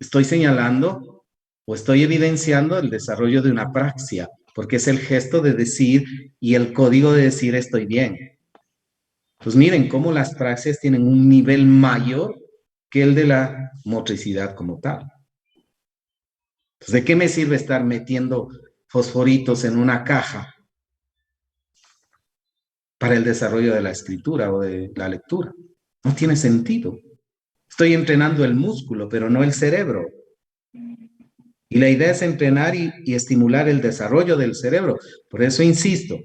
estoy señalando o estoy evidenciando el desarrollo de una praxia, porque es el gesto de decir y el código de decir estoy bien. Pues miren cómo las praxias tienen un nivel mayor que el de la motricidad como tal. Entonces, ¿de qué me sirve estar metiendo fosforitos en una caja para el desarrollo de la escritura o de la lectura? No tiene sentido. Estoy entrenando el músculo, pero no el cerebro. Y la idea es entrenar y estimular el desarrollo del cerebro. Por eso insisto,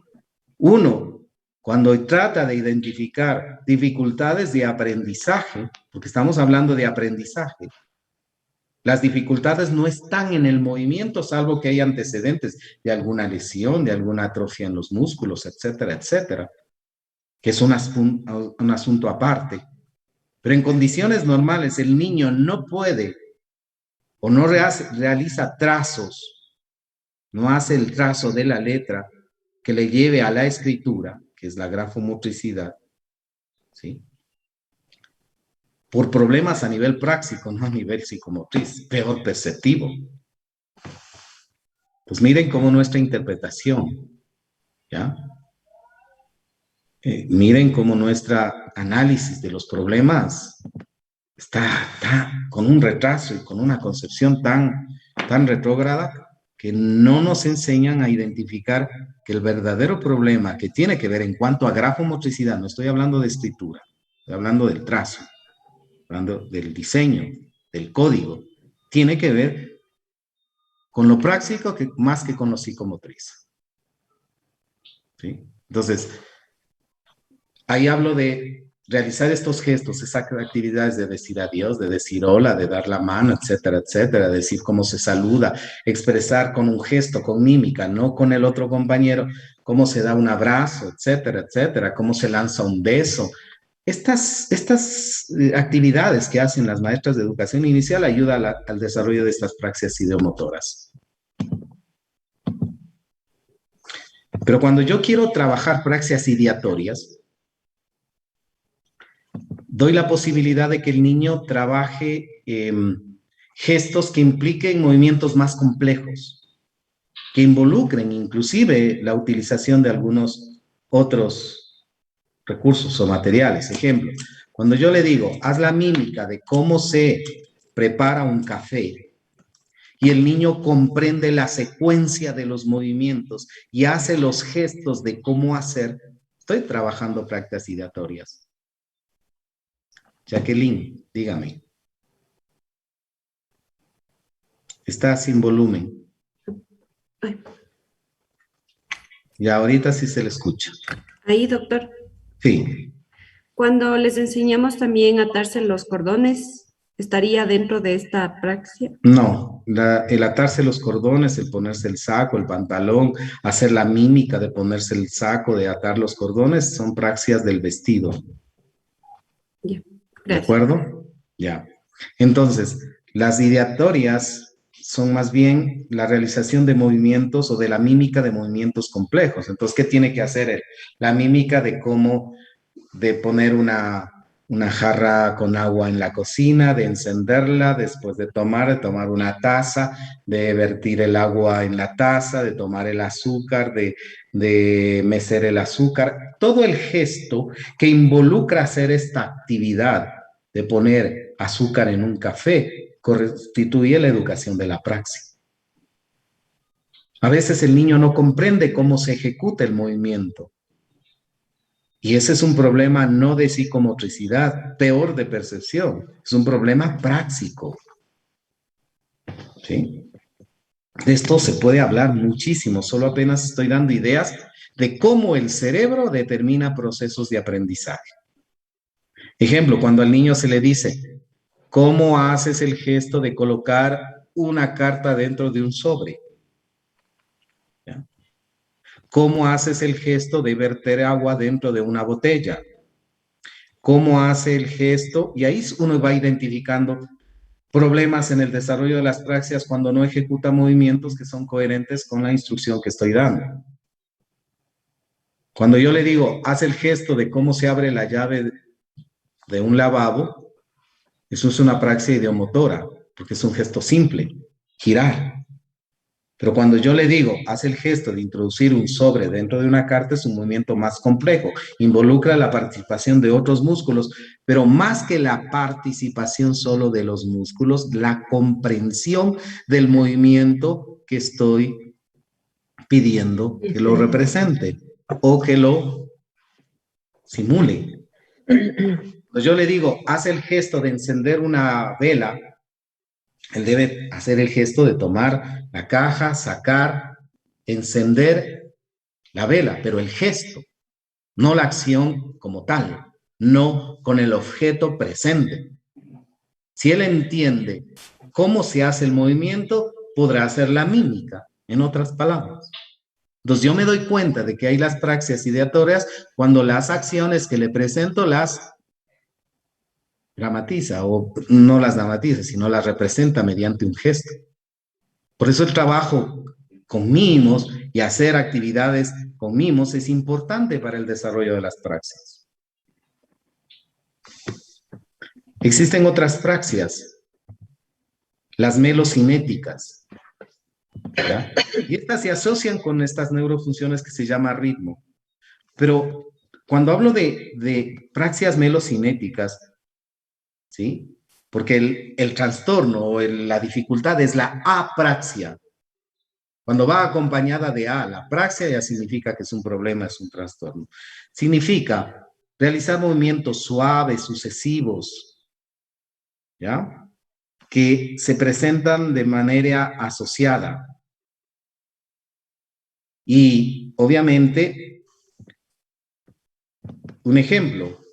uno, cuando trata de identificar dificultades de aprendizaje, porque estamos hablando de aprendizaje, las dificultades no están en el movimiento, salvo que hay antecedentes de alguna lesión, de alguna atrofia en los músculos, etcétera, etcétera, que es un asunto aparte. Pero en condiciones normales, el niño no puede o no realiza trazos, no hace el trazo de la letra que le lleve a la escritura, que es la grafomotricidad, ¿sí? Por problemas a nivel práctico, no a nivel psicomotriz, peor perceptivo. Pues miren cómo nuestra interpretación, ¿ya? Miren cómo nuestro análisis de los problemas está con un retraso y con una concepción tan retrógrada que no nos enseñan a identificar que el verdadero problema que tiene que ver en cuanto a grafomotricidad, no estoy hablando de escritura, estoy hablando del trazo, hablando del diseño, del código, tiene que ver con lo práctico más que con lo psicomotriz. ¿Sí? Entonces, ahí hablo de realizar estos gestos, esas actividades de decir adiós, de decir hola, de dar la mano, etcétera, etcétera, decir cómo se saluda, expresar con un gesto, con mímica, no con el otro compañero, cómo se da un abrazo, etcétera, etcétera, cómo se lanza un beso. Estas actividades que hacen las maestras de educación inicial ayudan al desarrollo de estas praxias ideomotoras. Pero cuando yo quiero trabajar praxias ideatorias, doy la posibilidad de que el niño trabaje gestos que impliquen movimientos más complejos, que involucren inclusive la utilización de algunos otros recursos o materiales. Ejemplo, cuando yo le digo, haz la mímica de cómo se prepara un café y el niño comprende la secuencia de los movimientos y hace los gestos de cómo hacer, estoy trabajando prácticas ideatorias. Jacqueline, dígame. Está sin volumen. Ay. Ya ahorita sí se le escucha. Ahí, doctor. Sí. Cuando les enseñamos también a atarse los cordones, ¿estaría dentro de esta praxia? No, el atarse los cordones, el ponerse el saco, el pantalón, hacer la mímica de ponerse el saco, de atar los cordones, son praxias del vestido. Ya, ¿De gracias. acuerdo? Ya. Entonces, las ideatorias son más bien la realización de movimientos o de la mímica de movimientos complejos. Entonces, ¿qué tiene que hacer él? La mímica de cómo, de poner una jarra con agua en la cocina, de encenderla, después de tomar una taza, de vertir el agua en la taza, de tomar el azúcar, de mecer el azúcar. Todo el gesto que involucra hacer esta actividad de poner azúcar en un café constituye la educación de la praxis. A veces el niño no comprende cómo se ejecuta el movimiento. Y ese es un problema no de psicomotricidad, peor de percepción. Es un problema práctico. ¿Sí? De esto se puede hablar muchísimo, solo apenas estoy dando ideas de cómo el cerebro determina procesos de aprendizaje. Ejemplo, cuando al niño se le dice, ¿cómo haces el gesto de colocar una carta dentro de un sobre? ¿Ya? ¿Cómo haces el gesto de verter agua dentro de una botella? ¿Cómo hace el gesto? Y ahí uno va identificando problemas en el desarrollo de las praxias cuando no ejecuta movimientos que son coherentes con la instrucción que estoy dando. Cuando yo le digo, haz el gesto de cómo se abre la llave de un lavabo, eso es una praxis ideomotora, porque es un gesto simple, girar. Pero cuando yo le digo, haz el gesto de introducir un sobre dentro de una carta, es un movimiento más complejo, involucra la participación de otros músculos, pero más que la participación solo de los músculos, la comprensión del movimiento que estoy pidiendo que lo represente o que lo simule. Cuando yo le digo, haz el gesto de encender una vela, él debe hacer el gesto de tomar la caja, sacar, encender la vela, pero el gesto, no la acción como tal, no con el objeto presente. Si él entiende cómo se hace el movimiento, podrá hacer la mímica, en otras palabras. Entonces yo me doy cuenta de que hay las praxias ideatorias cuando las acciones que le presento las dramatiza, o no las dramatiza, sino las representa mediante un gesto. Por eso el trabajo con mimos y hacer actividades con mimos es importante para el desarrollo de las praxias. Existen otras praxias, las melocinéticas, ¿ya? Y estas se asocian con estas neurofunciones que se llama ritmo. Pero cuando hablo de praxias melocinéticas, ¿sí? Porque el trastorno o la dificultad es la apraxia. Cuando va acompañada de A, la praxia ya significa que es un problema, es un trastorno. Significa realizar movimientos suaves, sucesivos, ¿ya? Que se presentan de manera asociada. Y obviamente, un ejemplo,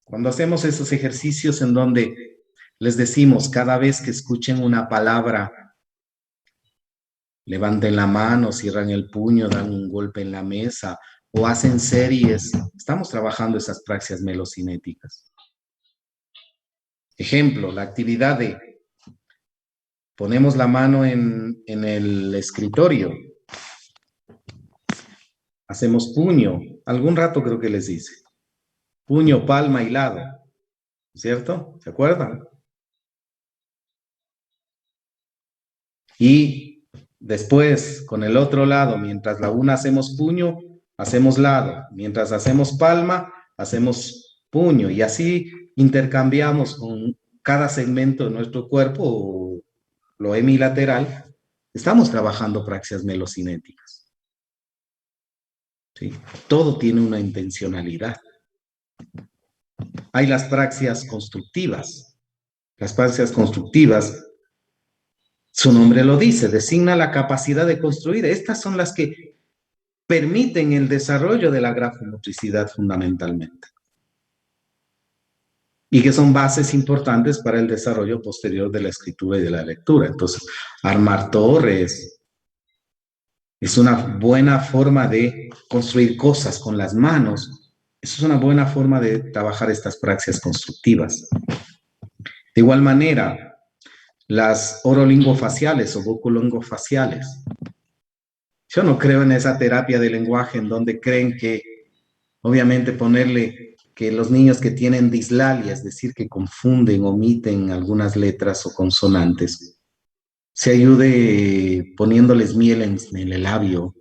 cuando hacemos esos ejercicios en donde les decimos cada vez que escuchen una palabra, levanten la mano, cierran el puño, dan un golpe en la mesa o hacen series, estamos trabajando esas praxias melocinéticas. Ejemplo, la actividad de ponemos la mano en el escritorio, hacemos puño, algún rato creo que les dice, puño, palma y lado, ¿cierto? ¿Se acuerdan? Y después, con el otro lado, mientras la una hacemos puño, hacemos lado. Mientras hacemos palma, hacemos puño. Y así intercambiamos con cada segmento de nuestro cuerpo, lo hemilateral. Estamos trabajando praxias melocinéticas. ¿Sí? Todo tiene una intencionalidad. Hay las praxias constructivas. Las praxias constructivas, su nombre lo dice, designa la capacidad de construir. Estas son las que permiten el desarrollo de la grafomotricidad fundamentalmente. Y que son bases importantes para el desarrollo posterior de la escritura y de la lectura. Entonces, armar torres es una buena forma de construir cosas con las manos. Eso es una buena forma de trabajar estas praxias constructivas. De igual manera, las orolingofaciales o bucolingofaciales. Yo no creo en esa terapia de lenguaje en donde creen que, obviamente, ponerle que los niños que tienen dislalia, es decir, que confunden, omiten algunas letras o consonantes, se ayude poniéndoles miel en el labio.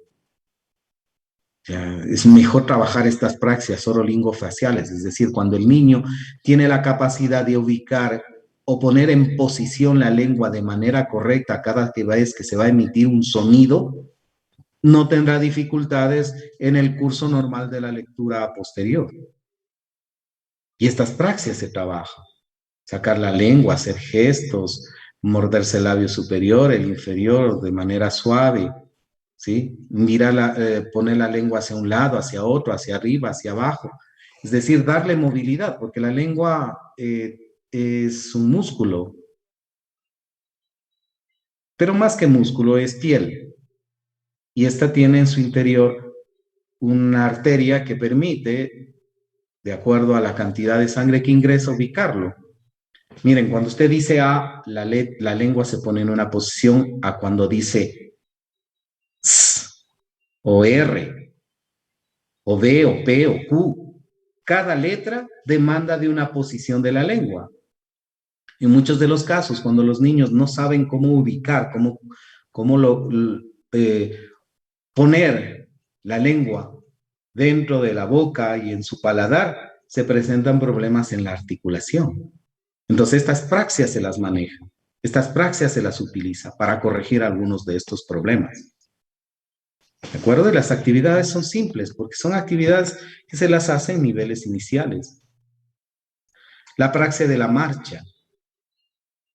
Ya, es mejor trabajar estas praxias orolingofaciales, es decir, cuando el niño tiene la capacidad de ubicar o poner en posición la lengua de manera correcta cada vez que se va a emitir un sonido, no tendrá dificultades en el curso normal de la lectura posterior. Y estas praxias se trabajan. Sacar la lengua, hacer gestos, morderse el labio superior, el inferior de manera suave, ¿sí? Poner la lengua hacia un lado, hacia otro, hacia arriba, hacia abajo. Es decir, darle movilidad, porque la lengua es un músculo. Pero más que músculo, es piel. Y esta tiene en su interior una arteria que permite, de acuerdo a la cantidad de sangre que ingresa, ubicarlo. Miren, cuando usted dice A, la lengua se pone en una posición a cuando dice S, o R, o B, o P, o Q. Cada letra demanda de una posición de la lengua. En muchos de los casos, cuando los niños no saben cómo ubicar, cómo poner la lengua dentro de la boca y en su paladar, se presentan problemas en la articulación. Entonces, estas praxias se las maneja, estas praxias se las utiliza para corregir algunos de estos problemas. ¿De acuerdo? Y las actividades son simples, porque son actividades que se las hacen en niveles iniciales. La praxia de la marcha,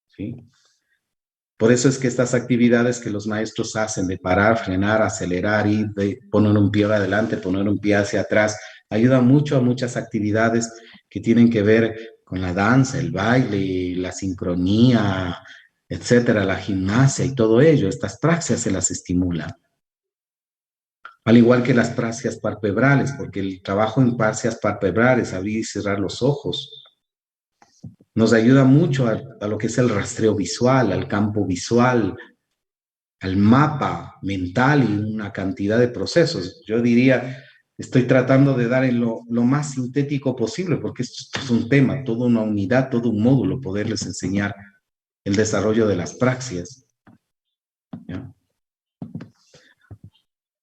¿sí? Por eso es que estas actividades que los maestros hacen de parar, frenar, acelerar, ir, de poner un pie adelante, poner un pie hacia atrás, ayudan mucho a muchas actividades que tienen que ver con la danza, el baile, la sincronía, etcétera, la gimnasia y todo ello. Estas praxias se las estimulan. Al igual que las praxias palpebrales, porque el trabajo en praxias palpebrales, abrir y cerrar los ojos, nos ayuda mucho a lo que es el rastreo visual, al campo visual, al mapa mental y una cantidad de procesos. Yo diría, estoy tratando de dar en lo más sintético posible, porque esto es un tema, toda una unidad, todo un módulo, poderles enseñar el desarrollo de las praxias. ¿Ya?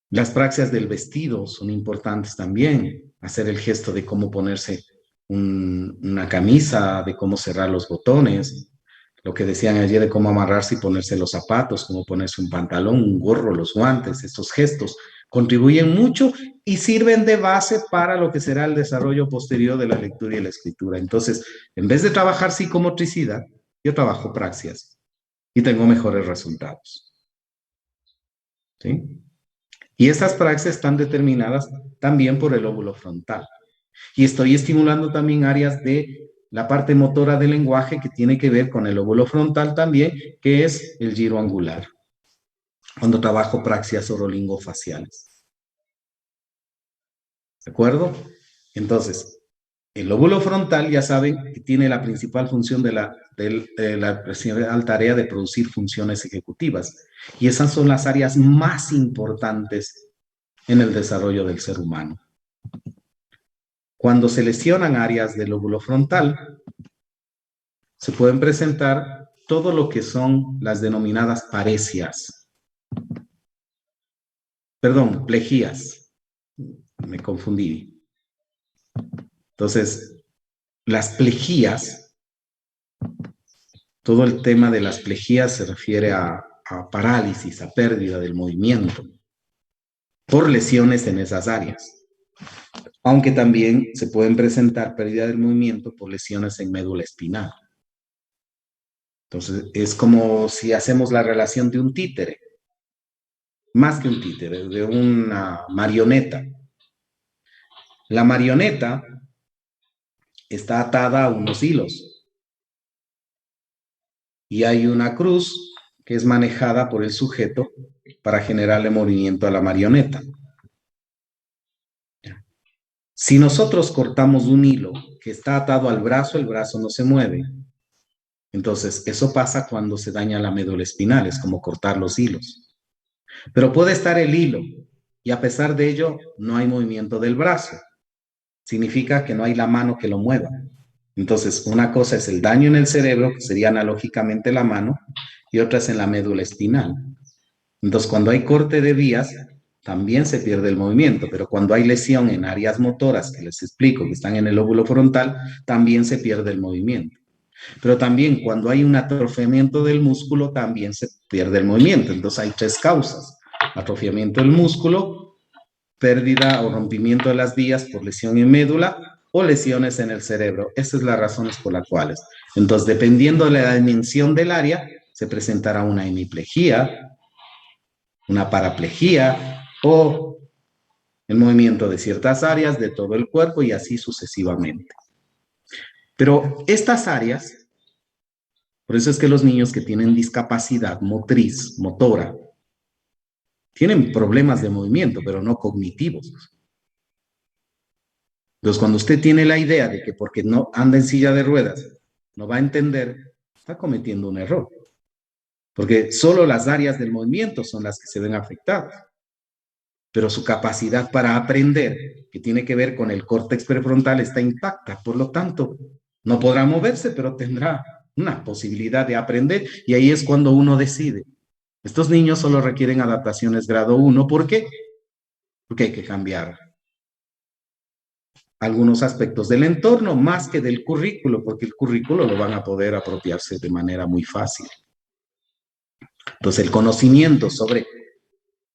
Las praxias del vestido son importantes también, hacer el gesto de cómo ponerse una camisa, de cómo cerrar los botones, lo que decían ayer de cómo amarrarse y ponerse los zapatos, cómo ponerse un pantalón, un gorro, los guantes, estos gestos contribuyen mucho y sirven de base para lo que será el desarrollo posterior de la lectura y la escritura. Entonces, en vez de trabajar psicomotricidad, yo trabajo praxias y tengo mejores resultados. ¿Sí? Y estas praxias están determinadas también por el lóbulo frontal. Y estoy estimulando también áreas de la parte motora del lenguaje que tiene que ver con el lóbulo frontal también, que es el giro angular, cuando trabajo praxias orolingofaciales. ¿De acuerdo? Entonces, el lóbulo frontal, ya saben, que tiene la principal función de la tarea de producir funciones ejecutivas. Y esas son las áreas más importantes en el desarrollo del ser humano. Cuando se lesionan áreas del lóbulo frontal, se pueden presentar todo lo que son las denominadas paresias. Perdón, plejías. Me confundí. Entonces, las plejías, todo el tema de las plejías se refiere a parálisis, a pérdida del movimiento, por lesiones en esas áreas. Aunque también se pueden presentar pérdida del movimiento por lesiones en médula espinal. Entonces, es como si hacemos la relación de un títere, más que un títere, de una marioneta. La marioneta está atada a unos hilos y hay una cruz que es manejada por el sujeto para generarle movimiento a la marioneta. Si nosotros cortamos un hilo que está atado al brazo, el brazo no se mueve. Entonces, eso pasa cuando se daña la médula espinal, es como cortar los hilos. Pero puede estar el hilo y a pesar de ello no hay movimiento del brazo. Significa que no hay la mano que lo mueva. Entonces, una cosa es el daño en el cerebro, que sería analógicamente la mano, y otra es en la médula espinal. Entonces, cuando hay corte de vías, también se pierde el movimiento, pero cuando hay lesión en áreas motoras, que les explico, que están en el lóbulo frontal, también se pierde el movimiento. Pero también cuando hay un atrofiamiento del músculo, también se pierde el movimiento. Entonces, hay tres causas: atrofiamiento del músculo, pérdida o rompimiento de las vías por lesión en médula o lesiones en el cerebro. Esas son las razones por las cuales. Entonces, dependiendo de la dimensión del área, se presentará una hemiplejía, una paraplejía o el movimiento de ciertas áreas de todo el cuerpo y así sucesivamente. Pero estas áreas, por eso es que los niños que tienen discapacidad motriz, motora, tienen problemas de movimiento, pero no cognitivos. Entonces, cuando usted tiene la idea de que porque no anda en silla de ruedas, no va a entender, está cometiendo un error. Porque solo las áreas del movimiento son las que se ven afectadas. Pero su capacidad para aprender, que tiene que ver con el córtex prefrontal, está intacta. Por lo tanto, no podrá moverse, pero tendrá una posibilidad de aprender, y ahí es cuando uno decide. Estos niños solo requieren adaptaciones grado 1. ¿Por qué? Porque hay que cambiar algunos aspectos del entorno más que del currículo, porque el currículo lo van a poder apropiarse de manera muy fácil. Entonces, el conocimiento sobre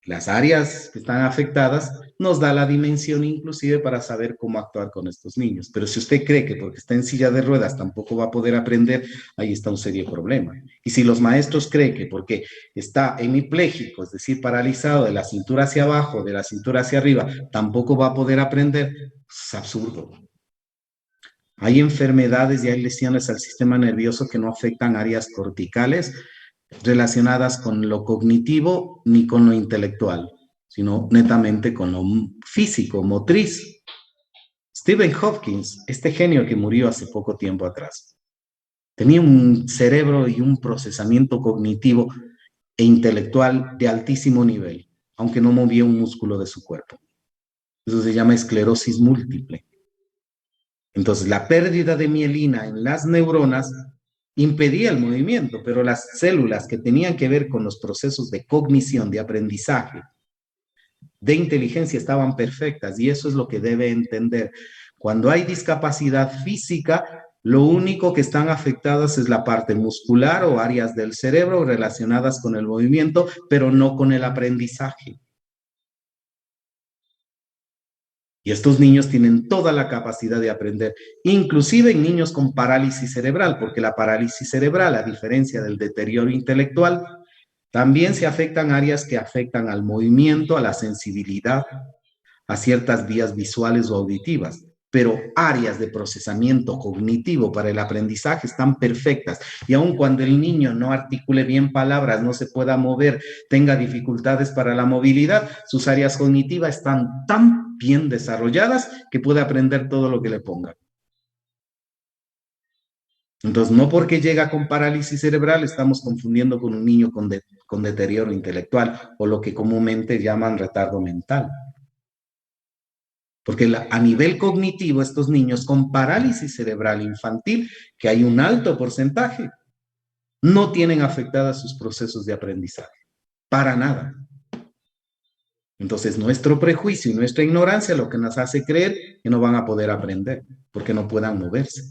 las áreas que están afectadas nos da la dimensión inclusive para saber cómo actuar con estos niños. Pero si usted cree que porque está en silla de ruedas tampoco va a poder aprender, ahí está un serio problema. Y si los maestros creen que porque está hemipléjico, es decir, paralizado de la cintura hacia abajo, de la cintura hacia arriba, tampoco va a poder aprender, es absurdo. Hay enfermedades y hay lesiones al sistema nervioso que no afectan áreas corticales relacionadas con lo cognitivo ni con lo intelectual, sino netamente con lo físico, motriz. Stephen Hopkins, este genio que murió hace poco tiempo atrás, tenía un cerebro y un procesamiento cognitivo e intelectual de altísimo nivel, aunque no movía un músculo de su cuerpo. Eso se llama esclerosis múltiple. Entonces, la pérdida de mielina en las neuronas impedía el movimiento, pero las células que tenían que ver con los procesos de cognición, de aprendizaje, de inteligencia estaban perfectas, y eso es lo que debe entender. Cuando hay discapacidad física, lo único que están afectadas es la parte muscular o áreas del cerebro relacionadas con el movimiento, pero no con el aprendizaje. Y estos niños tienen toda la capacidad de aprender, inclusive en niños con parálisis cerebral, porque la parálisis cerebral, a diferencia del deterioro intelectual, también se afectan áreas que afectan al movimiento, a la sensibilidad, a ciertas vías visuales o auditivas, pero áreas de procesamiento cognitivo para el aprendizaje están perfectas. Y aun cuando el niño no articule bien palabras, no se pueda mover, tenga dificultades para la movilidad, sus áreas cognitivas están tan bien desarrolladas que puede aprender todo lo que le pongan. Entonces, no porque llega con parálisis cerebral, estamos confundiendo con un niño con deterioro intelectual o lo que comúnmente llaman retardo mental. Porque a nivel cognitivo, estos niños con parálisis cerebral infantil, que hay un alto porcentaje, no tienen afectadas sus procesos de aprendizaje. Para nada. Entonces, nuestro prejuicio y nuestra ignorancia lo que nos hace creer que no van a poder aprender, porque no puedan moverse.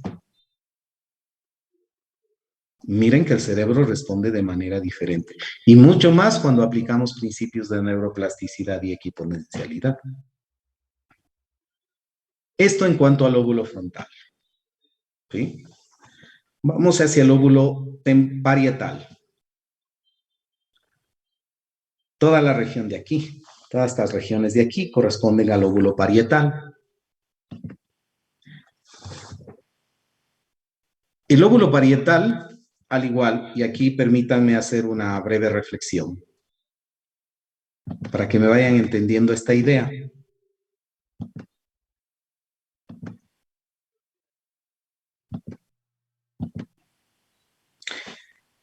Miren que el cerebro responde de manera diferente. Y mucho más cuando aplicamos principios de neuroplasticidad y equiponencialidad. Esto en cuanto al lóbulo frontal. ¿Sí? Vamos hacia el lóbulo parietal. Toda la región de aquí, todas estas regiones de aquí corresponden al lóbulo parietal. El lóbulo parietal, al igual, y aquí permítanme hacer una breve reflexión para que me vayan entendiendo esta idea.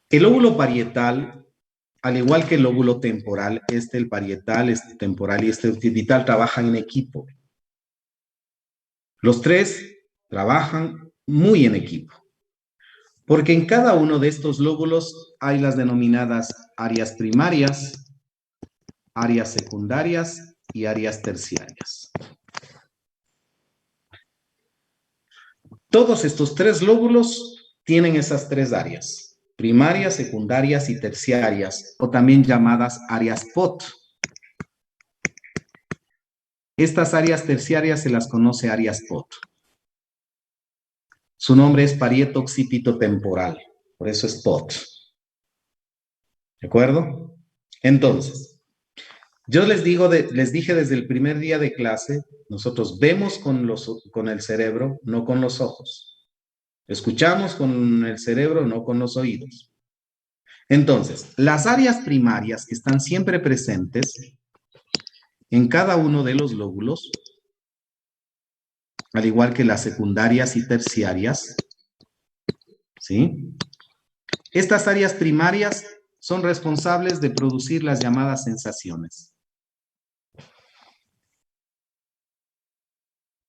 El lóbulo parietal, al igual que el lóbulo temporal, el parietal, este temporal y este occipital trabajan en equipo. Los tres trabajan muy en equipo, porque en cada uno de estos lóbulos hay las denominadas áreas primarias, áreas secundarias y áreas terciarias. Todos estos tres lóbulos tienen esas tres áreas, primarias, secundarias y terciarias, o también llamadas áreas POT. Estas áreas terciarias se las conoce áreas POT. Su nombre es parieto occipito temporal, por eso es POT. ¿De acuerdo? Entonces, yo les dije desde el primer día de clase, nosotros vemos con el cerebro, no con los ojos. Escuchamos con el cerebro, no con los oídos. Entonces, las áreas primarias que están siempre presentes en cada uno de los lóbulos, al igual que las secundarias y terciarias, ¿sí? Estas áreas primarias son responsables de producir las llamadas sensaciones.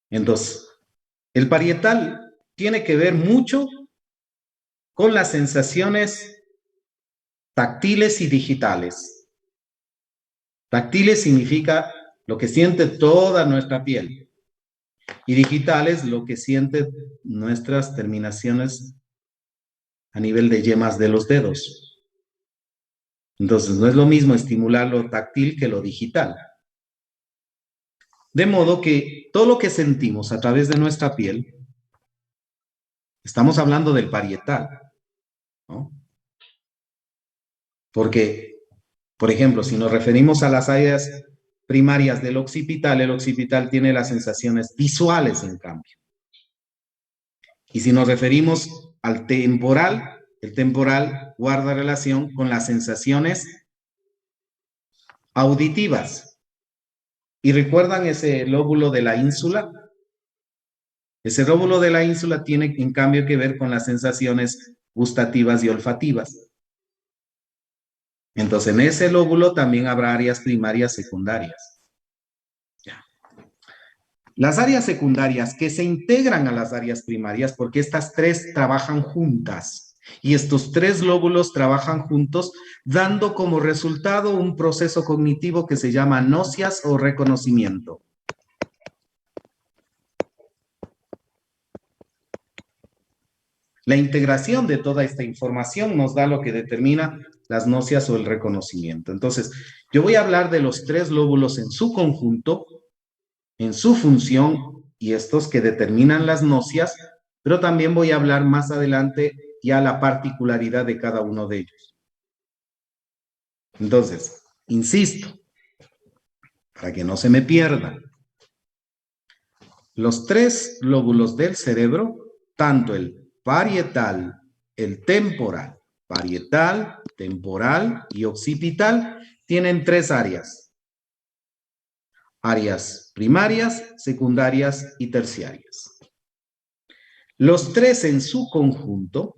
Entonces, el parietal tiene que ver mucho con las sensaciones táctiles y digitales. Táctiles significa lo que siente toda nuestra piel. Y digitales, lo que siente nuestras terminaciones a nivel de yemas de los dedos. Entonces, no es lo mismo estimular lo táctil que lo digital. De modo que todo lo que sentimos a través de nuestra piel, estamos hablando del parietal, ¿no? Porque, por ejemplo, si nos referimos a las áreas primarias del occipital, el occipital tiene las sensaciones visuales, en cambio. Y si nos referimos al temporal, el temporal guarda relación con las sensaciones auditivas. ¿Y recuerdan ese lóbulo de la ínsula? Ese lóbulo de la ínsula tiene, en cambio, que ver con las sensaciones gustativas y olfativas. Entonces, en ese lóbulo también habrá áreas primarias secundarias. Ya. Las áreas secundarias que se integran a las áreas primarias, porque estas tres trabajan juntas, y estos tres lóbulos trabajan juntos, dando como resultado un proceso cognitivo que se llama gnosis o reconocimiento. La integración de toda esta información nos da lo que determina las gnosis o el reconocimiento. Entonces, yo voy a hablar de los tres lóbulos en su conjunto, en su función, y estos que determinan las gnosis, pero también voy a hablar más adelante ya la particularidad de cada uno de ellos. Entonces, insisto, para que no se me pierda, los tres lóbulos del cerebro, tanto el parietal, el temporal, y occipital, tienen tres áreas. Áreas primarias, secundarias y terciarias. Los tres en su conjunto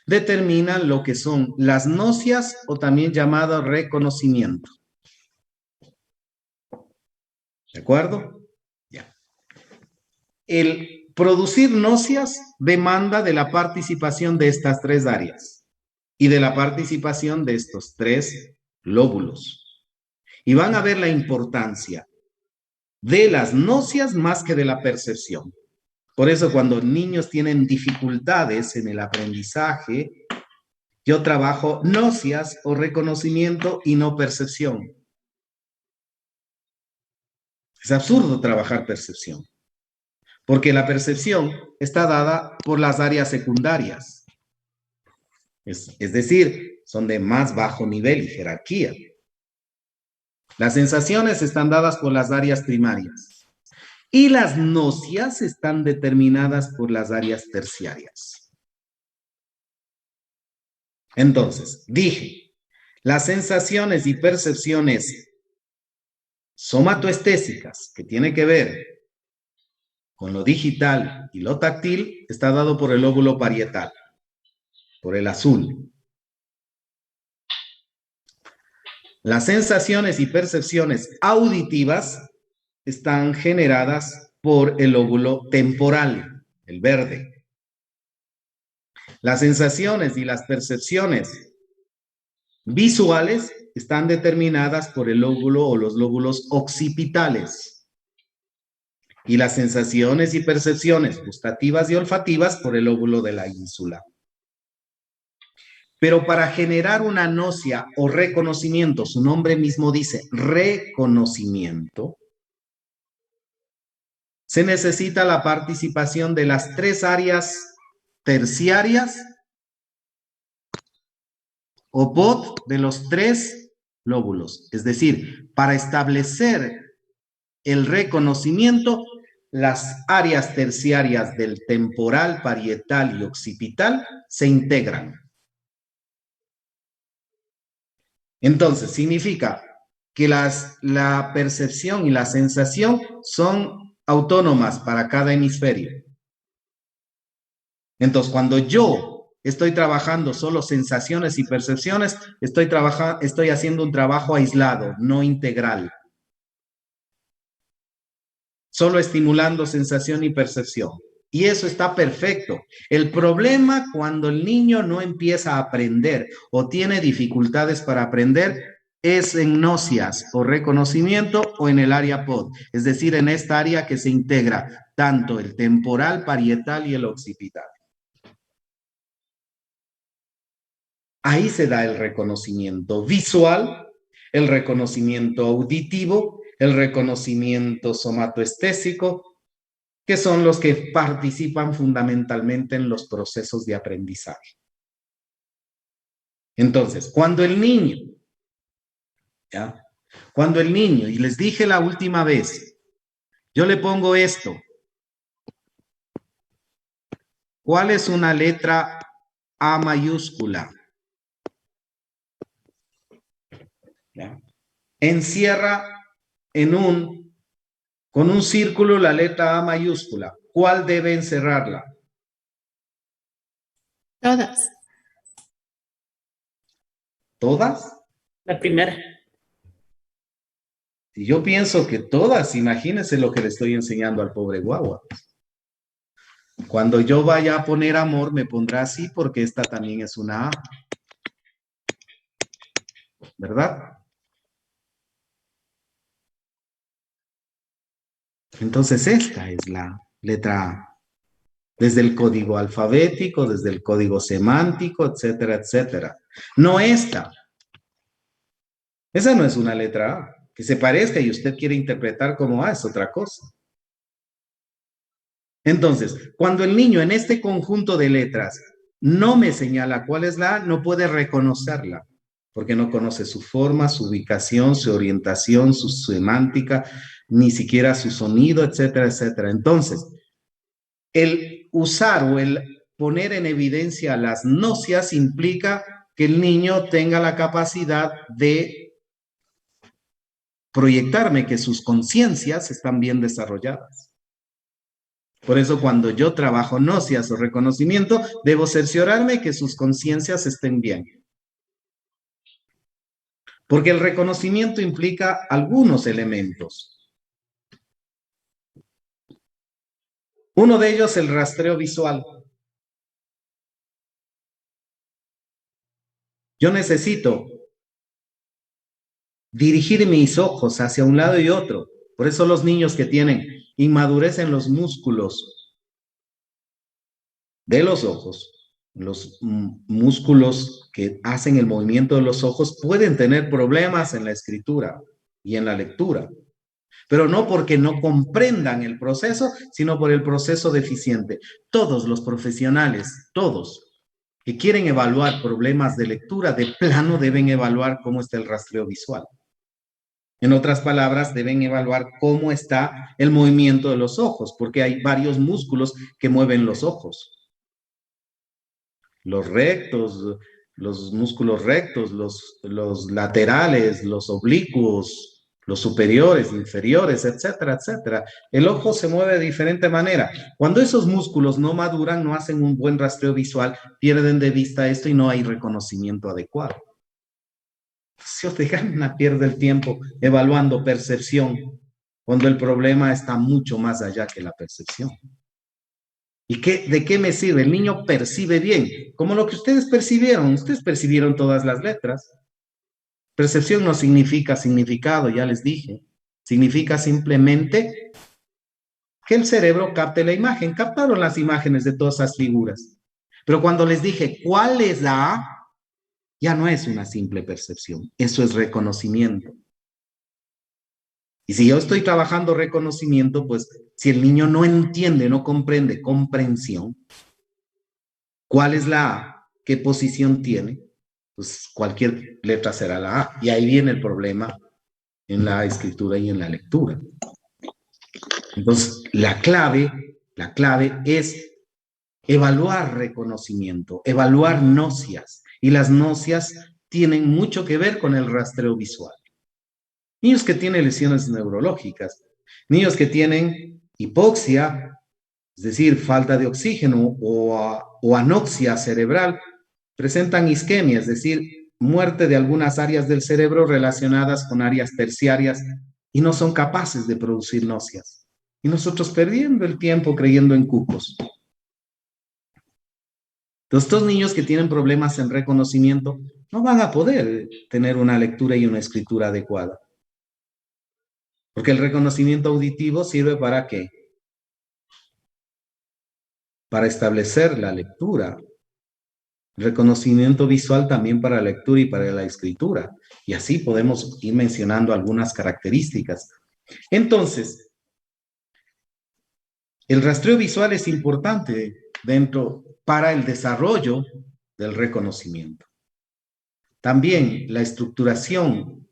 determinan lo que son las gnosis o también llamado reconocimiento. ¿De acuerdo? Ya. El producir gnosis demanda de la participación de estas tres áreas y de la participación de estos tres lóbulos. Y van a ver la importancia de las gnosis más que de la percepción. Por eso cuando niños tienen dificultades en el aprendizaje, yo trabajo gnosis o reconocimiento y no percepción. Es absurdo trabajar percepción, porque la percepción está dada por las áreas secundarias. Es decir, son de más bajo nivel y jerarquía. Las sensaciones están dadas por las áreas primarias y las gnosis están determinadas por las áreas terciarias. Entonces, dije, las sensaciones y percepciones somatoestésicas, que tiene que ver con lo digital y lo táctil, está dado por el lóbulo parietal, por el azul. Las sensaciones y percepciones auditivas están generadas por el lóbulo temporal, el verde. Las sensaciones y las percepciones visuales están determinadas por el lóbulo o los lóbulos occipitales. Y las sensaciones y percepciones gustativas y olfativas por el lóbulo de la ínsula. Pero para generar una gnosis o reconocimiento, su nombre mismo dice reconocimiento, se necesita la participación de las tres áreas terciarias o POT de los tres lóbulos. Es decir, para establecer el reconocimiento, las áreas terciarias del temporal, parietal y occipital se integran. Entonces, significa que la percepción y la sensación son autónomas para cada hemisferio. Entonces, cuando yo estoy trabajando solo sensaciones y percepciones, estoy haciendo un trabajo aislado, no integral. Solo estimulando sensación y percepción. Y eso está perfecto. El problema cuando el niño no empieza a aprender o tiene dificultades para aprender es en nocias o reconocimiento o en el área POD, es decir, en esta área que se integra tanto el temporal, parietal y el occipital. Ahí se da el reconocimiento visual, el reconocimiento auditivo, el reconocimiento somatoestésico, que son los que participan fundamentalmente en los procesos de aprendizaje. Entonces, cuando el niño, ¿ya? Cuando el niño, y les dije la última vez, yo le pongo esto, ¿cuál es una letra A mayúscula? ¿Ya? Encierra con un círculo la letra A mayúscula. ¿Cuál debe encerrarla? Todas. ¿Todas? La primera. Y yo pienso que todas, imagínense lo que le estoy enseñando al pobre guagua. Cuando yo vaya a poner amor, me pondrá así porque esta también es una A. ¿Verdad? Entonces esta es la letra A. Desde el código alfabético, desde el código semántico, etcétera, etcétera. No esta. Esa no es una letra A. Que se parezca y usted quiere interpretar como A es otra cosa. Entonces, cuando el niño en este conjunto de letras no me señala cuál es la A, no puede reconocerla, porque no conoce su forma, su ubicación, su orientación, su semántica, ni siquiera su sonido, etcétera, etcétera. Entonces, el usar o el poner en evidencia las nocias implica que el niño tenga la capacidad de proyectarme que sus conciencias están bien desarrolladas. Por eso cuando yo trabajo nocias o reconocimiento, debo cerciorarme que sus conciencias estén bien. Porque el reconocimiento implica algunos elementos. Uno de ellos, el rastreo visual. Yo necesito dirigir mis ojos hacia un lado y otro. Por eso los niños que tienen inmadurez en los músculos de los ojos, los músculos que hacen el movimiento de los ojos, pueden tener problemas en la escritura y en la lectura. Pero no porque no comprendan el proceso, sino por el proceso deficiente. Todos los profesionales, todos, que quieren evaluar problemas de lectura, de plano deben evaluar cómo está el rastreo visual. En otras palabras, deben evaluar cómo está el movimiento de los ojos, porque hay varios músculos que mueven los ojos. Los rectos, los músculos rectos, los laterales, los oblicuos, los superiores, inferiores, etcétera, etcétera. El ojo se mueve de diferente manera. Cuando esos músculos no maduran, no hacen un buen rastreo visual, pierden de vista esto y no hay reconocimiento adecuado. Si usted gana, pierde el tiempo evaluando percepción, cuando el problema está mucho más allá que la percepción. ¿Y de qué me sirve? El niño percibe bien, como lo que ustedes percibieron todas las letras. Percepción no significa significado, ya les dije. Significa simplemente que el cerebro capte la imagen. Captaron las imágenes de todas esas figuras. Pero cuando les dije, ¿cuál es la A? Ya no es una simple percepción, eso es reconocimiento. Y si yo estoy trabajando reconocimiento, pues si el niño no entiende, no comprende, comprensión, ¿cuál es la A? ¿Qué posición tiene? Pues cualquier letra será la A. Y ahí viene el problema en la escritura y en la lectura. Entonces, la clave es evaluar reconocimiento, evaluar nocias. Y las nocias tienen mucho que ver con el rastreo visual. Niños que tienen lesiones neurológicas, niños que tienen hipoxia, es decir, falta de oxígeno o anoxia cerebral, presentan isquemia, es decir, muerte de algunas áreas del cerebro relacionadas con áreas terciarias y no son capaces de producir nocias. Y nosotros perdiendo el tiempo creyendo en cucos. Entonces, estos niños que tienen problemas en reconocimiento no van a poder tener una lectura y una escritura adecuada. Porque el reconocimiento auditivo sirve ¿para qué? Para establecer la lectura. El reconocimiento visual también para la lectura y para la escritura. Y así podemos ir mencionando algunas características. Entonces, el rastreo visual es importante para el desarrollo del reconocimiento. También la estructuración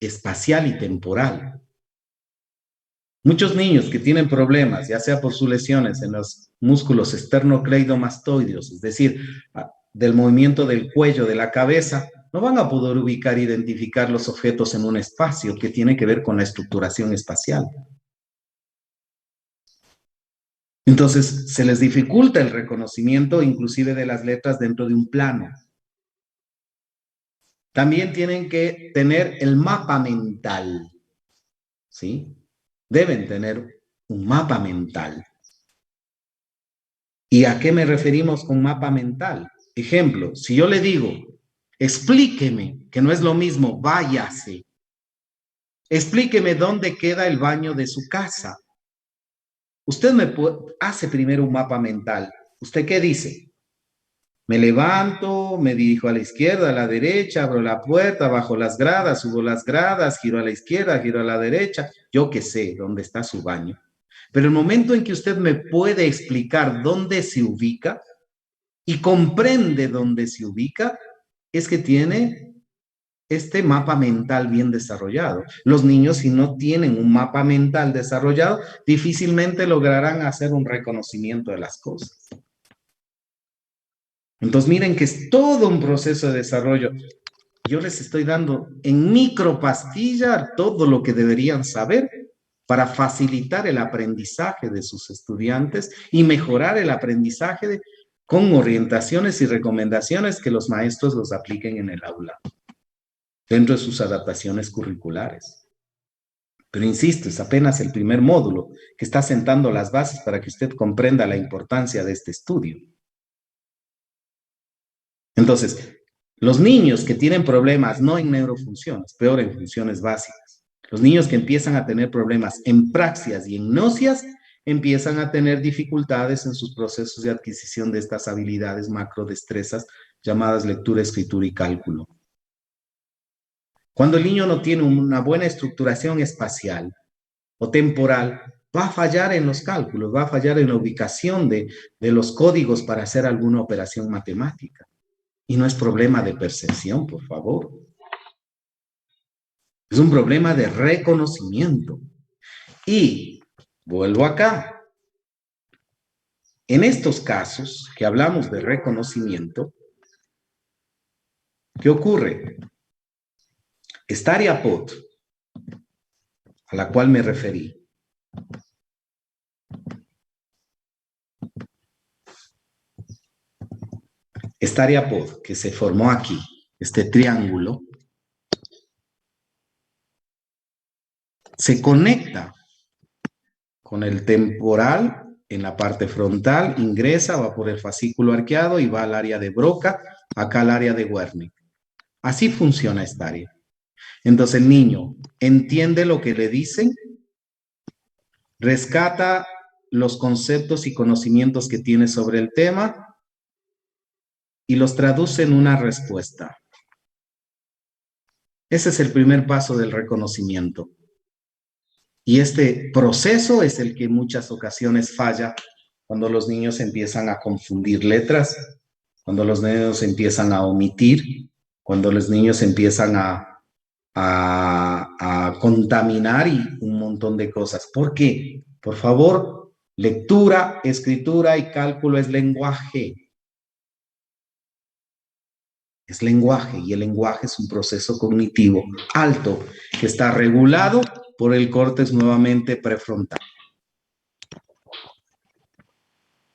espacial y temporal. Muchos niños que tienen problemas, ya sea por sus lesiones en los músculos esternocleidomastoideos, es decir, del movimiento del cuello, de la cabeza, no van a poder ubicar e identificar los objetos en un espacio que tiene que ver con la estructuración espacial. Entonces, se les dificulta el reconocimiento inclusive de las letras dentro de un plano. También tienen que tener el mapa mental, ¿sí? Deben tener un mapa mental. ¿Y a qué me referimos con mapa mental? Ejemplo, si yo le digo, explíqueme, que no es lo mismo, váyase. Explíqueme dónde queda el baño de su casa. Usted hace primero un mapa mental. ¿Usted qué dice? Me levanto, me dirijo a la izquierda, a la derecha, abro la puerta, bajo las gradas, subo las gradas, giro a la izquierda, giro a la derecha. Yo qué sé dónde está su baño. Pero el momento en que usted me puede explicar dónde se ubica y comprende dónde se ubica, es que tiene este mapa mental bien desarrollado. Los niños, si no tienen un mapa mental desarrollado, difícilmente lograrán hacer un reconocimiento de las cosas. Entonces, miren que es todo un proceso de desarrollo. Yo les estoy dando en micropastilla todo lo que deberían saber para facilitar el aprendizaje de sus estudiantes y mejorar el aprendizaje con orientaciones y recomendaciones que los maestros los apliquen en el aula, dentro de sus adaptaciones curriculares. Pero insisto, es apenas el primer módulo que está sentando las bases para que usted comprenda la importancia de este estudio. Entonces, los niños que tienen problemas no en neurofunciones, peor en funciones básicas, los niños que empiezan a tener problemas en praxias y en nocias, empiezan a tener dificultades en sus procesos de adquisición de estas habilidades macrodestrezas llamadas lectura, escritura y cálculo. Cuando el niño no tiene una buena estructuración espacial o temporal, va a fallar en los cálculos, va a fallar en la ubicación de los códigos para hacer alguna operación matemática. Y no es problema de percepción, por favor. Es un problema de reconocimiento. Y vuelvo acá. En estos casos que hablamos de reconocimiento, ¿qué ocurre? Esta área POT, a la cual me referí, esta área POD que se formó aquí, este triángulo, se conecta con el temporal en la parte frontal, ingresa, va por el fascículo arqueado y va al área de Broca, acá al área de Wernicke. Así funciona esta área. Entonces el niño entiende lo que le dicen, rescata los conceptos y conocimientos que tiene sobre el tema y los traduce en una respuesta. Ese es el primer paso del reconocimiento. Y este proceso es el que en muchas ocasiones falla cuando los niños empiezan a confundir letras, cuando los niños empiezan a omitir, cuando los niños empiezan a contaminar y un montón de cosas. ¿Por qué? Por favor, lectura, escritura y cálculo es lenguaje. Es lenguaje y el lenguaje es un proceso cognitivo alto que está regulado por el córtex nuevamente prefrontal.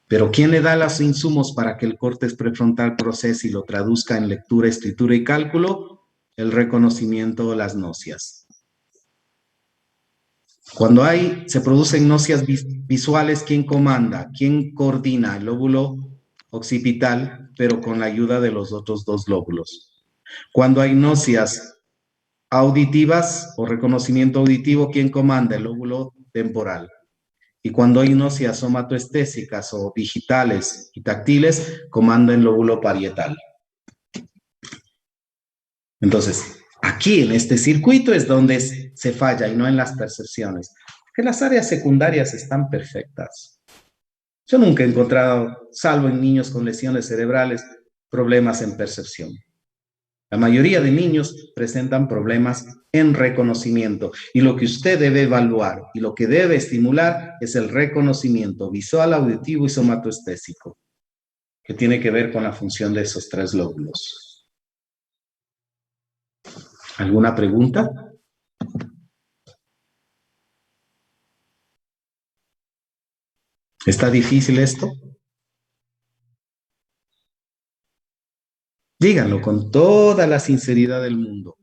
Pero ¿quién le da los insumos para que el córtex prefrontal procese y lo traduzca en lectura, escritura y cálculo? El reconocimiento de las nocias. Cuando se producen náuseas visuales, ¿quién comanda? ¿Quién coordina? El lóbulo occipital, pero con la ayuda de los otros dos lóbulos. Cuando hay náuseas auditivas o reconocimiento auditivo, ¿quién comanda? El lóbulo temporal. Y cuando hay náuseas somatoestésicas o digitales y táctiles, comanda el lóbulo parietal. Entonces, aquí en este circuito es donde se falla y no en las percepciones. Porque las áreas secundarias están perfectas. Yo nunca he encontrado, salvo en niños con lesiones cerebrales, problemas en percepción. La mayoría de niños presentan problemas en reconocimiento y lo que usted debe evaluar y lo que debe estimular es el reconocimiento visual, auditivo y somatoestésico, que tiene que ver con la función de esos tres lóbulos. ¿Alguna pregunta? ¿Está difícil esto? Díganlo con toda la sinceridad del mundo.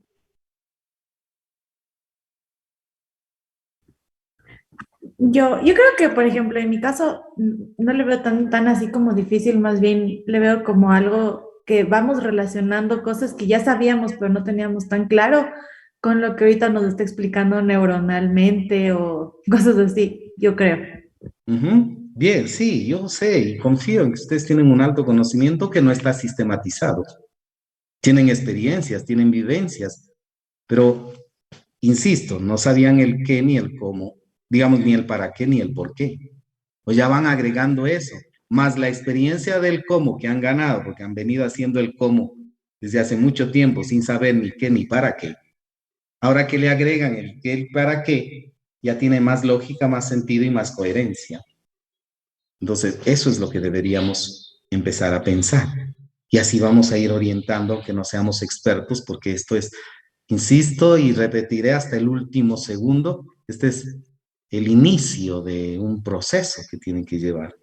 Yo creo que, por ejemplo, en mi caso, no le veo tan así como difícil, más bien le veo como algo que vamos relacionando cosas que ya sabíamos, pero no teníamos tan claro con lo que ahorita nos está explicando neuronalmente o cosas así, yo creo. Bien, sí, yo sé y confío en que ustedes tienen un alto conocimiento que no está sistematizado. Tienen experiencias, tienen vivencias, pero, insisto, no sabían el qué ni el cómo, digamos, ni el para qué ni el por qué. O ya van agregando eso, más la experiencia del cómo que han ganado, porque han venido haciendo el cómo desde hace mucho tiempo sin saber ni qué ni para qué. Ahora que le agregan el qué y el para qué, ya tiene más lógica, más sentido y más coherencia. Entonces, eso es lo que deberíamos empezar a pensar. Y así vamos a ir orientando, aunque no seamos expertos, porque esto es, insisto y repetiré hasta el último segundo, este es el inicio de un proceso que tienen que llevar.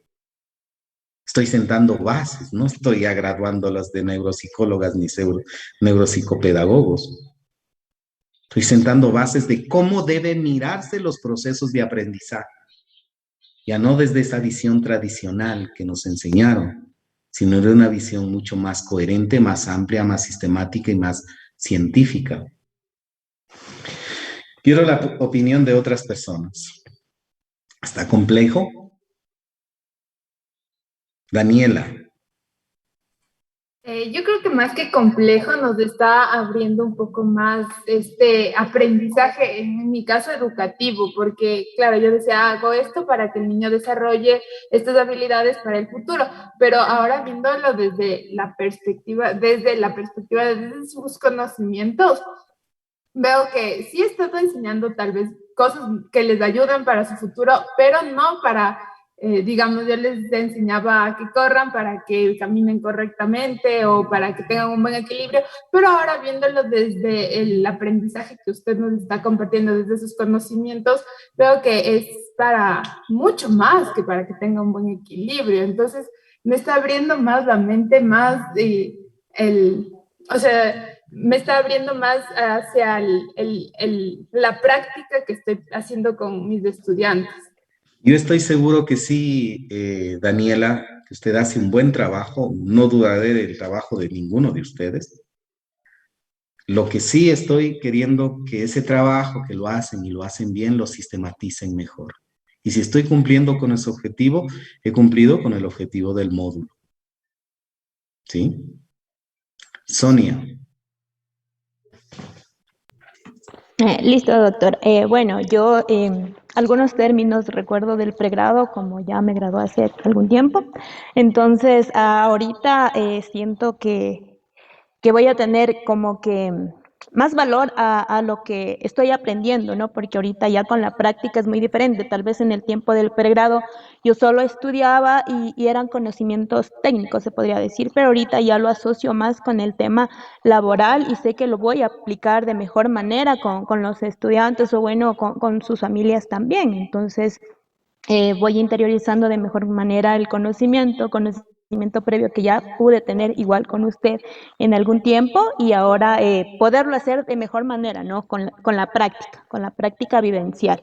Estoy sentando bases, no estoy ya graduándolas de neuropsicólogas ni neuropsicopedagogos. Estoy sentando bases de cómo deben mirarse los procesos de aprendizaje. Ya no desde esa visión tradicional que nos enseñaron, sino de una visión mucho más coherente, más amplia, más sistemática y más científica. Quiero la opinión de otras personas. ¿Está complejo? Daniela. Yo creo que más que complejo nos está abriendo un poco más este aprendizaje, en mi caso educativo, porque claro, yo decía, hago esto para que el niño desarrolle estas habilidades para el futuro, pero ahora viéndolo desde la perspectiva, desde sus conocimientos, veo que sí he estado enseñando tal vez cosas que les ayuden para su futuro, pero no para, digamos, yo les enseñaba a que corran para que caminen correctamente o para que tengan un buen equilibrio, pero ahora viéndolo desde el aprendizaje que usted nos está compartiendo, desde sus conocimientos, veo que es para mucho más que para que tenga un buen equilibrio. Entonces, me está abriendo más la mente, más o sea, me está abriendo más hacia la práctica que estoy haciendo con mis estudiantes. Yo estoy seguro que sí, Daniela, que usted hace un buen trabajo, no dudaré del trabajo de ninguno de ustedes. Lo que sí estoy queriendo que ese trabajo que lo hacen y lo hacen bien, lo sistematicen mejor. Y si estoy cumpliendo con ese objetivo, he cumplido con el objetivo del módulo. ¿Sí? Sonia. Listo, doctor. Bueno, yo algunos términos recuerdo del pregrado, como ya me gradué hace algún tiempo. Entonces, ahorita siento que voy a tener como que más valor a lo que estoy aprendiendo, ¿no? Porque ahorita ya con la práctica es muy diferente. Tal vez en el tiempo del pregrado yo solo estudiaba y eran conocimientos técnicos, se podría decir, pero ahorita ya lo asocio más con el tema laboral y sé que lo voy a aplicar de mejor manera con los estudiantes o bueno, con sus familias también. Entonces, voy interiorizando de mejor manera el conocimiento previo que ya pude tener igual con usted en algún tiempo y ahora poderlo hacer de mejor manera, ¿no? Con la práctica vivencial.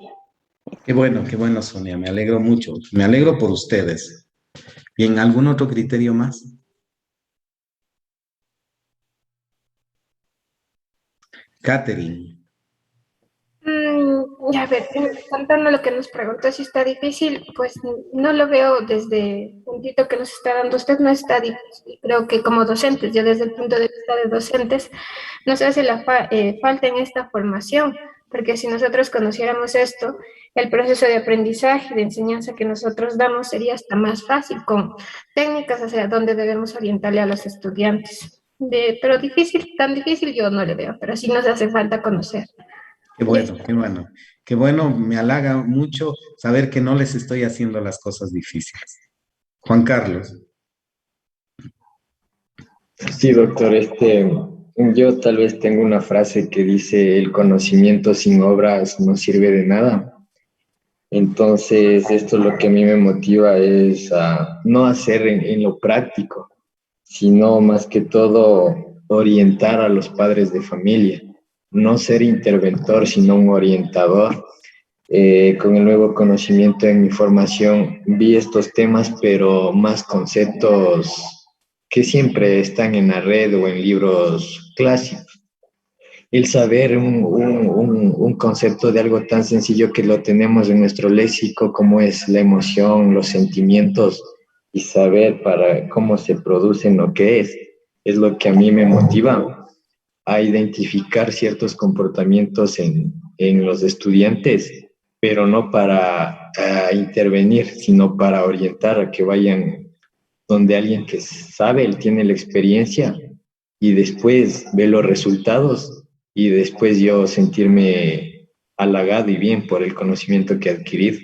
qué bueno, Sonia, me alegro mucho. Me alegro por ustedes. Bien, ¿algún otro criterio más? Catherine. A ver, contando lo que nos preguntó si está difícil, pues no lo veo desde el puntito que nos está dando usted, no está difícil. Creo que como docentes, yo desde el punto de vista de docentes, nos hace falta en esta formación, porque si nosotros conociéramos esto, el proceso de aprendizaje, de enseñanza que nosotros damos sería hasta más fácil, con técnicas hacia dónde debemos orientarle a los estudiantes. Pero difícil, tan difícil yo no le veo, pero sí nos hace falta conocer. Qué bueno, qué bueno. Qué bueno, me halaga mucho saber que no les estoy haciendo las cosas difíciles. Juan Carlos. Sí, doctor, yo tal vez tengo una frase que dice, el conocimiento sin obras no sirve de nada. Entonces, esto lo que a mí me motiva es a no hacer en lo práctico, sino más que todo orientar a los padres de familia, no ser interventor, sino un orientador. Con el nuevo conocimiento en mi formación vi estos temas, pero más conceptos que siempre están en la red o en libros clásicos. El saber un concepto de algo tan sencillo que lo tenemos en nuestro léxico como es la emoción, los sentimientos y saber para cómo se producen lo que es lo que a mí me motiva a identificar ciertos comportamientos en los estudiantes, pero no para intervenir, sino para orientar a que vayan donde alguien que sabe, él tiene la experiencia y después ve los resultados y después yo sentirme halagado y bien por el conocimiento que he adquirido.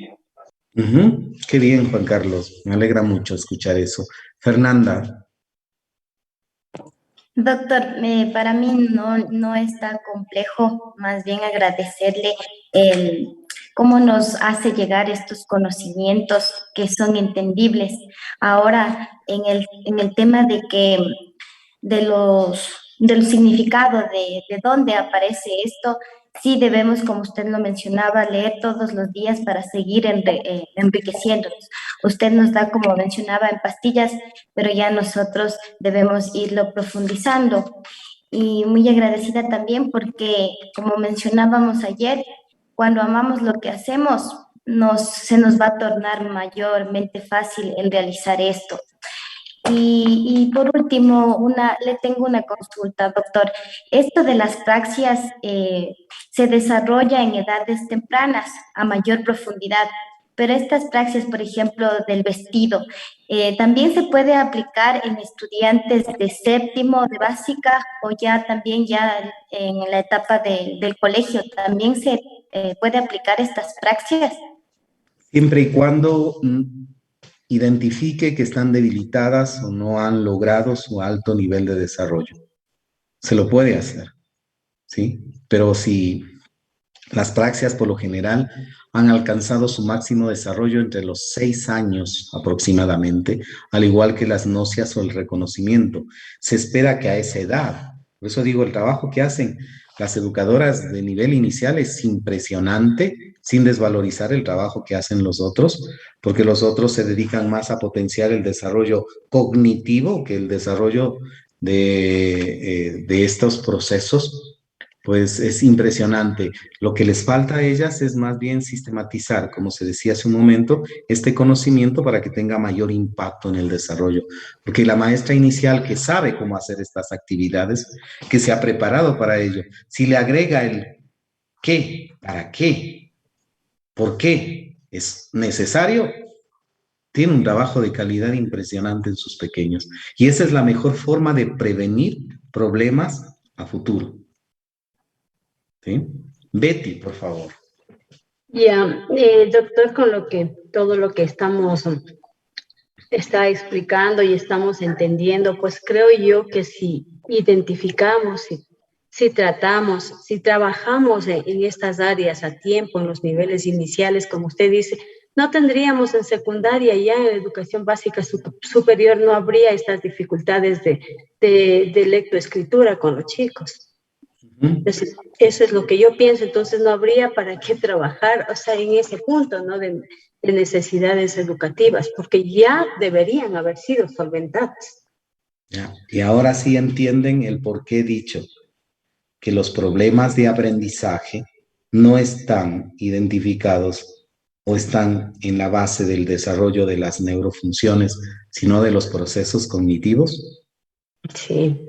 Qué bien, Juan Carlos. Me alegra mucho escuchar eso. Fernanda. Doctor, para mí no es tan complejo, más bien agradecerle cómo nos hace llegar estos conocimientos que son entendibles. Ahora, en el tema del significado de dónde aparece esto, sí debemos, como usted lo mencionaba, leer todos los días para seguir enriqueciéndonos. Usted nos da, como mencionaba, en pastillas, pero ya nosotros debemos irlo profundizando. Y muy agradecida también porque, como mencionábamos ayer, cuando amamos lo que hacemos, se nos va a tornar mayormente fácil el realizar esto. Y por último, le tengo una consulta, doctor. Esto de las praxias se desarrolla en edades tempranas, a mayor profundidad, pero estas praxias, por ejemplo, del vestido, ¿también se puede aplicar en estudiantes de séptimo, de básica, o ya también ya en la etapa del colegio, también se puede aplicar estas praxias? Siempre y cuando identifique que están debilitadas o no han logrado su alto nivel de desarrollo. Se lo puede hacer, ¿sí? Pero si las praxias por lo general han alcanzado su máximo desarrollo entre los 6 años aproximadamente, al igual que las nocias o el reconocimiento. Se espera que a esa edad, por eso digo, el trabajo que hacen las educadoras de nivel inicial es impresionante, sin desvalorizar el trabajo que hacen los otros, porque los otros se dedican más a potenciar el desarrollo cognitivo que el desarrollo de estos procesos. Pues es impresionante. Lo que les falta a ellas es más bien sistematizar, como se decía hace un momento, este conocimiento para que tenga mayor impacto en el desarrollo. Porque la maestra inicial que sabe cómo hacer estas actividades, que se ha preparado para ello, si le agrega el qué, para qué, por qué es necesario, tiene un trabajo de calidad impresionante en sus pequeños. Y esa es la mejor forma de prevenir problemas a futuro. ¿Sí? Betty, por favor. Ya, doctor, con todo lo que está explicando y estamos entendiendo, pues creo yo que si identificamos, si tratamos, si trabajamos en estas áreas a tiempo, en los niveles iniciales, como usted dice, no tendríamos en secundaria, ya en educación básica superior, no habría estas dificultades de lectoescritura con los chicos. Entonces, eso es lo que yo pienso. Entonces, no habría para qué trabajar, o sea, en ese punto, ¿no? De necesidades educativas, porque ya deberían haber sido solventadas. Ya. Y ahora sí entienden el por qué he dicho que los problemas de aprendizaje no están identificados o están en la base del desarrollo de las neurofunciones, sino de los procesos cognitivos. Sí,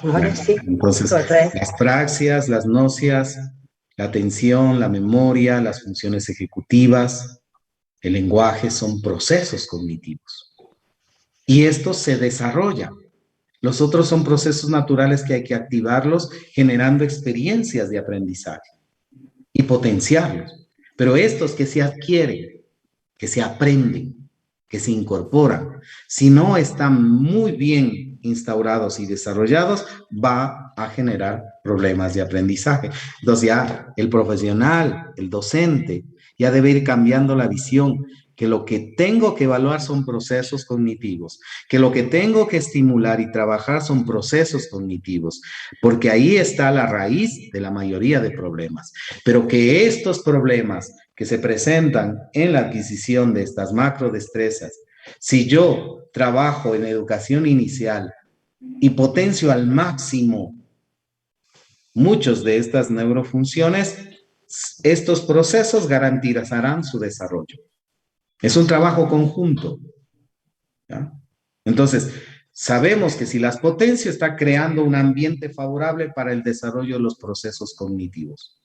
ahora sí. Entonces, correcto. las praxias, las nocias, la atención, la memoria, las funciones ejecutivas, el lenguaje son procesos cognitivos. Y estos se desarrollan. Los otros son procesos naturales que hay que activarlos generando experiencias de aprendizaje y potenciarlos. Pero estos que se adquieren, que se aprenden, que se incorporan, si no están muy bien instaurados y desarrollados, va a generar problemas de aprendizaje. Entonces ya el profesional, el docente, ya debe ir cambiando la visión, que lo que tengo que evaluar son procesos cognitivos, que lo que tengo que estimular y trabajar son procesos cognitivos, porque ahí está la raíz de la mayoría de problemas. Pero que estos problemas que se presentan en la adquisición de estas macrodestrezas, si yo trabajo en educación inicial y potencio al máximo muchos de estas neurofunciones, estos procesos garantizarán su desarrollo. Es un trabajo conjunto, ¿ya? Entonces, sabemos que si las potencio está creando un ambiente favorable para el desarrollo de los procesos cognitivos,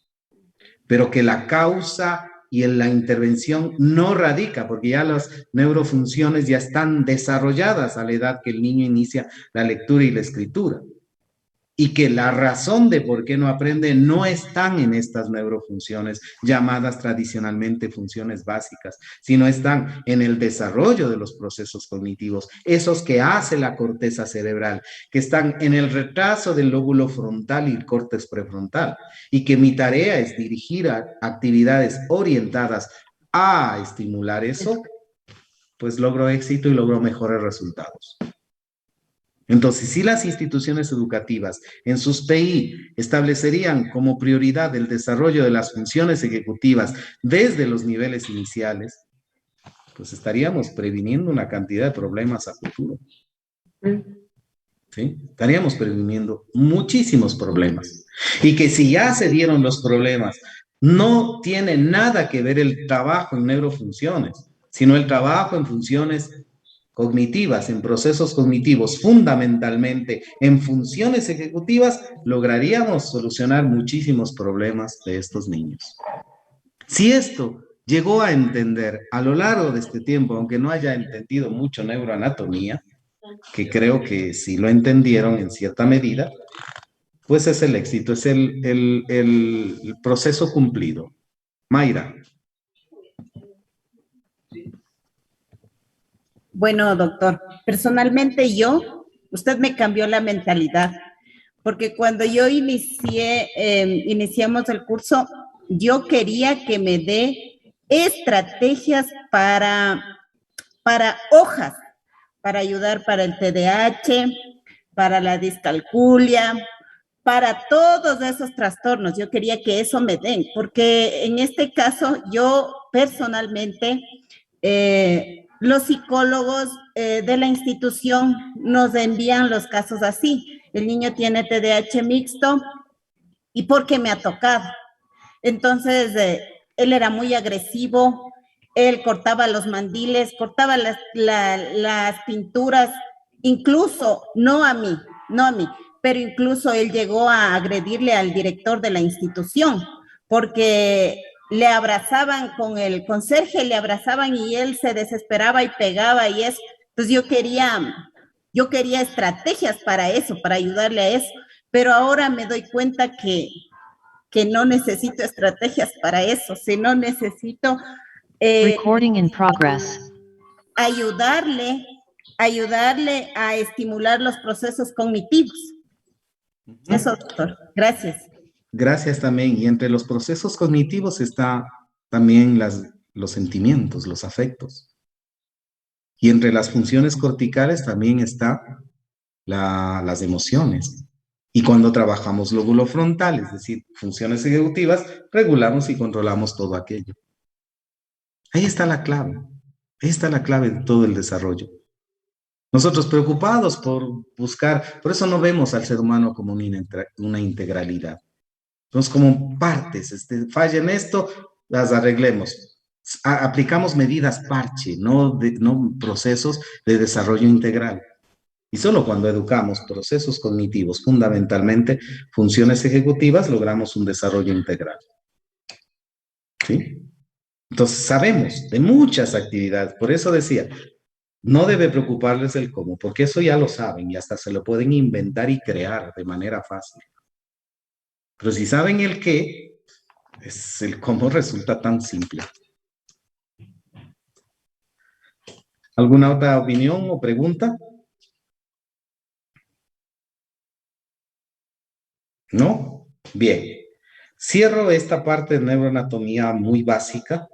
pero que la causa y en la intervención no radica, porque ya las neurofunciones ya están desarrolladas a la edad que el niño inicia la lectura y la escritura. Y que la razón de por qué no aprende no están en estas neurofunciones llamadas tradicionalmente funciones básicas, sino están en el desarrollo de los procesos cognitivos, esos que hace la corteza cerebral, que están en el retraso del lóbulo frontal y el córtex prefrontal, y que mi tarea es dirigir a actividades orientadas a estimular eso, pues logro éxito y logro mejores resultados. Entonces, si las instituciones educativas en sus PI establecerían como prioridad el desarrollo de las funciones ejecutivas desde los niveles iniciales, pues estaríamos previniendo una cantidad de problemas a futuro. ¿Sí? Estaríamos previniendo muchísimos problemas. Y que si ya se dieron los problemas, no tiene nada que ver el trabajo en neurofunciones, sino el trabajo en funciones cognitivas, en procesos cognitivos, fundamentalmente en funciones ejecutivas, lograríamos solucionar muchísimos problemas de estos niños. Si esto llegó a entender a lo largo de este tiempo, aunque no haya entendido mucho neuroanatomía, que creo que sí lo entendieron en cierta medida, pues es el éxito, es el proceso cumplido. Mayra. Bueno, doctor, personalmente usted me cambió la mentalidad, porque cuando yo iniciamos el curso, yo quería que me dé estrategias para hojas, para ayudar para el TDAH, para la discalculia, para todos esos trastornos. Yo quería que eso me den, porque en este caso yo personalmente, los psicólogos de la institución nos envían los casos así. El niño tiene TDAH mixto y porque me ha tocado. Entonces, él era muy agresivo, él cortaba los mandiles, cortaba las pinturas, incluso, no a mí, pero incluso él llegó a agredirle al director de la institución, porque le abrazaban con el conserje, le abrazaban y él se desesperaba y pegaba y eso. Entonces yo quería estrategias para eso, para ayudarle a eso, pero ahora me doy cuenta que no necesito estrategias para eso, sino necesito Recording in progress. ayudarle a estimular los procesos cognitivos. Eso, doctor. Gracias. Gracias también. Y entre los procesos cognitivos está también los sentimientos, los afectos. Y entre las funciones corticales también está las emociones. Y cuando trabajamos lóbulo frontal, es decir, funciones ejecutivas, regulamos y controlamos todo aquello. Ahí está la clave. Ahí está la clave de todo el desarrollo. Nosotros preocupados por buscar, por eso no vemos al ser humano como una integralidad. Entonces, como partes, falla en esto, las arreglemos. Aplicamos medidas parche, no procesos de desarrollo integral. Y solo cuando educamos procesos cognitivos, fundamentalmente funciones ejecutivas, logramos un desarrollo integral. ¿Sí? Entonces, sabemos de muchas actividades. Por eso decía, no debe preocuparles el cómo, porque eso ya lo saben y hasta se lo pueden inventar y crear de manera fácil. Pero si saben el qué, el cómo resulta tan simple. ¿Alguna otra opinión o pregunta? ¿No? Bien. Cierro esta parte de neuroanatomía muy básica,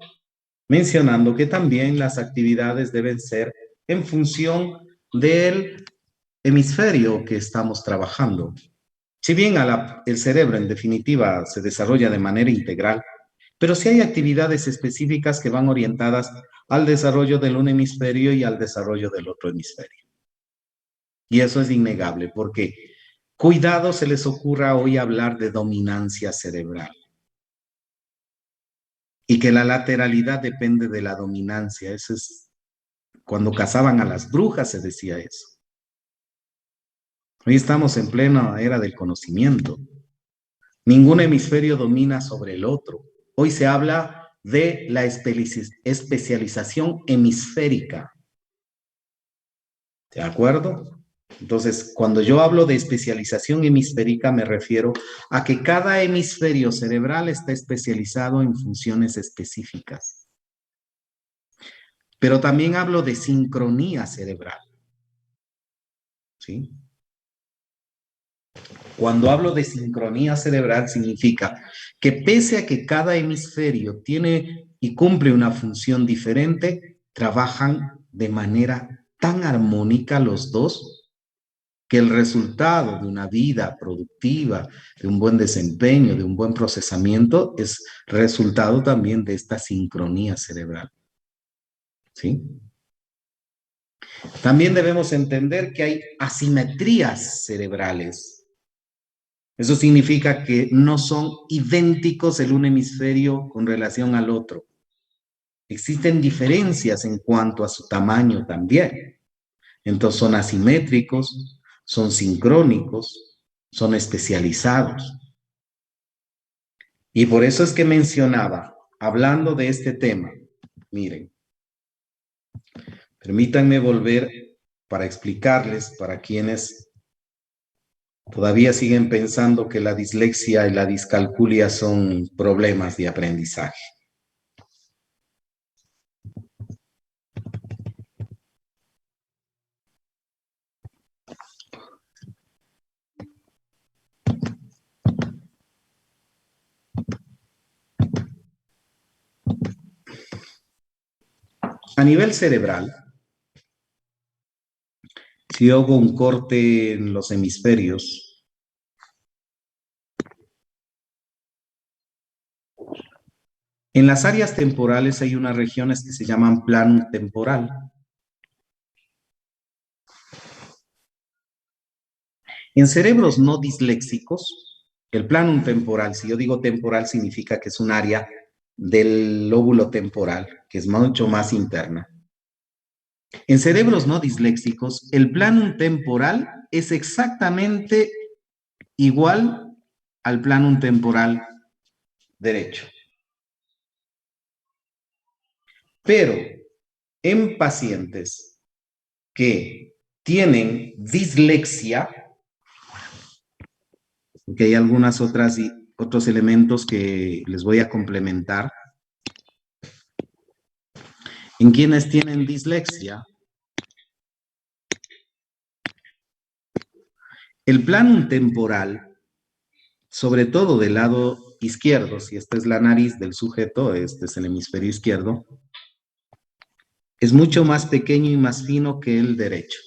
mencionando que también las actividades deben ser en función del hemisferio que estamos trabajando. Si bien el cerebro en definitiva se desarrolla de manera integral, pero sí hay actividades específicas que van orientadas al desarrollo del un hemisferio y al desarrollo del otro hemisferio. Y eso es innegable, porque cuidado se les ocurra hoy hablar de dominancia cerebral. Y que la lateralidad depende de la dominancia. Eso es, cuando cazaban a las brujas se decía eso. Hoy estamos en plena era del conocimiento. Ningún hemisferio domina sobre el otro. Hoy se habla de la especialización hemisférica. ¿De acuerdo? Entonces, cuando yo hablo de especialización hemisférica, me refiero a que cada hemisferio cerebral está especializado en funciones específicas. Pero también hablo de sincronía cerebral. ¿Sí? Cuando hablo de sincronía cerebral, significa que pese a que cada hemisferio tiene y cumple una función diferente, trabajan de manera tan armónica los dos, que el resultado de una vida productiva, de un buen desempeño, de un buen procesamiento, es resultado también de esta sincronía cerebral. ¿Sí? También debemos entender que hay asimetrías cerebrales. Eso significa que no son idénticos el un hemisferio con relación al otro. Existen diferencias en cuanto a su tamaño también. Entonces son asimétricos, son sincrónicos, son especializados. Y por eso es que mencionaba, hablando de este tema, miren, permítanme volver para explicarles, para quienes todavía siguen pensando que la dislexia y la discalculia son problemas de aprendizaje. A nivel cerebral, si yo hago un corte en los hemisferios, en las áreas temporales hay unas regiones que se llaman plano temporal. En cerebros no disléxicos, el plano temporal, si yo digo temporal, significa que es un área del lóbulo temporal, que es mucho más interna. En cerebros no disléxicos, el plano temporal es exactamente igual al plano temporal derecho. Pero en pacientes que tienen dislexia, porque hay algunas otros elementos que les voy a complementar. En quienes tienen dislexia, el plano temporal, sobre todo del lado izquierdo, si esta es la nariz del sujeto, este es el hemisferio izquierdo, es mucho más pequeño y más fino que el derecho.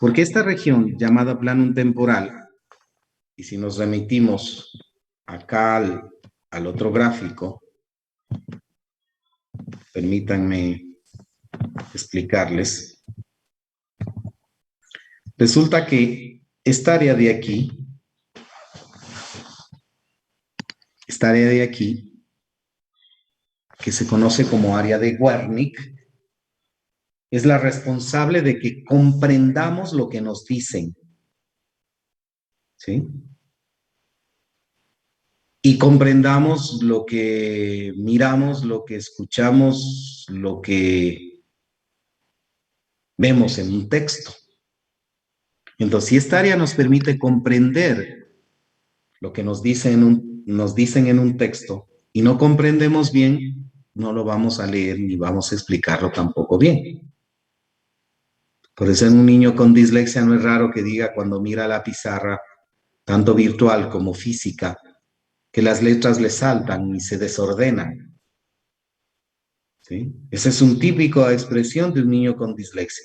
Porque esta región llamada planum temporal, y si nos remitimos acá al otro gráfico, permítanme explicarles. Resulta que esta área de aquí, que se conoce como área de Wernicke, es la responsable de que comprendamos lo que nos dicen. ¿Sí? Y comprendamos lo que miramos, lo que escuchamos, lo que vemos en un texto. Entonces, si esta área nos permite comprender lo que nos dicen en un texto y no comprendemos bien, no lo vamos a leer ni vamos a explicarlo tampoco bien. Por eso en un niño con dislexia no es raro que diga cuando mira la pizarra, tanto virtual como física, que las letras le saltan y se desordenan. ¿Sí? Esa es una típica expresión de un niño con dislexia.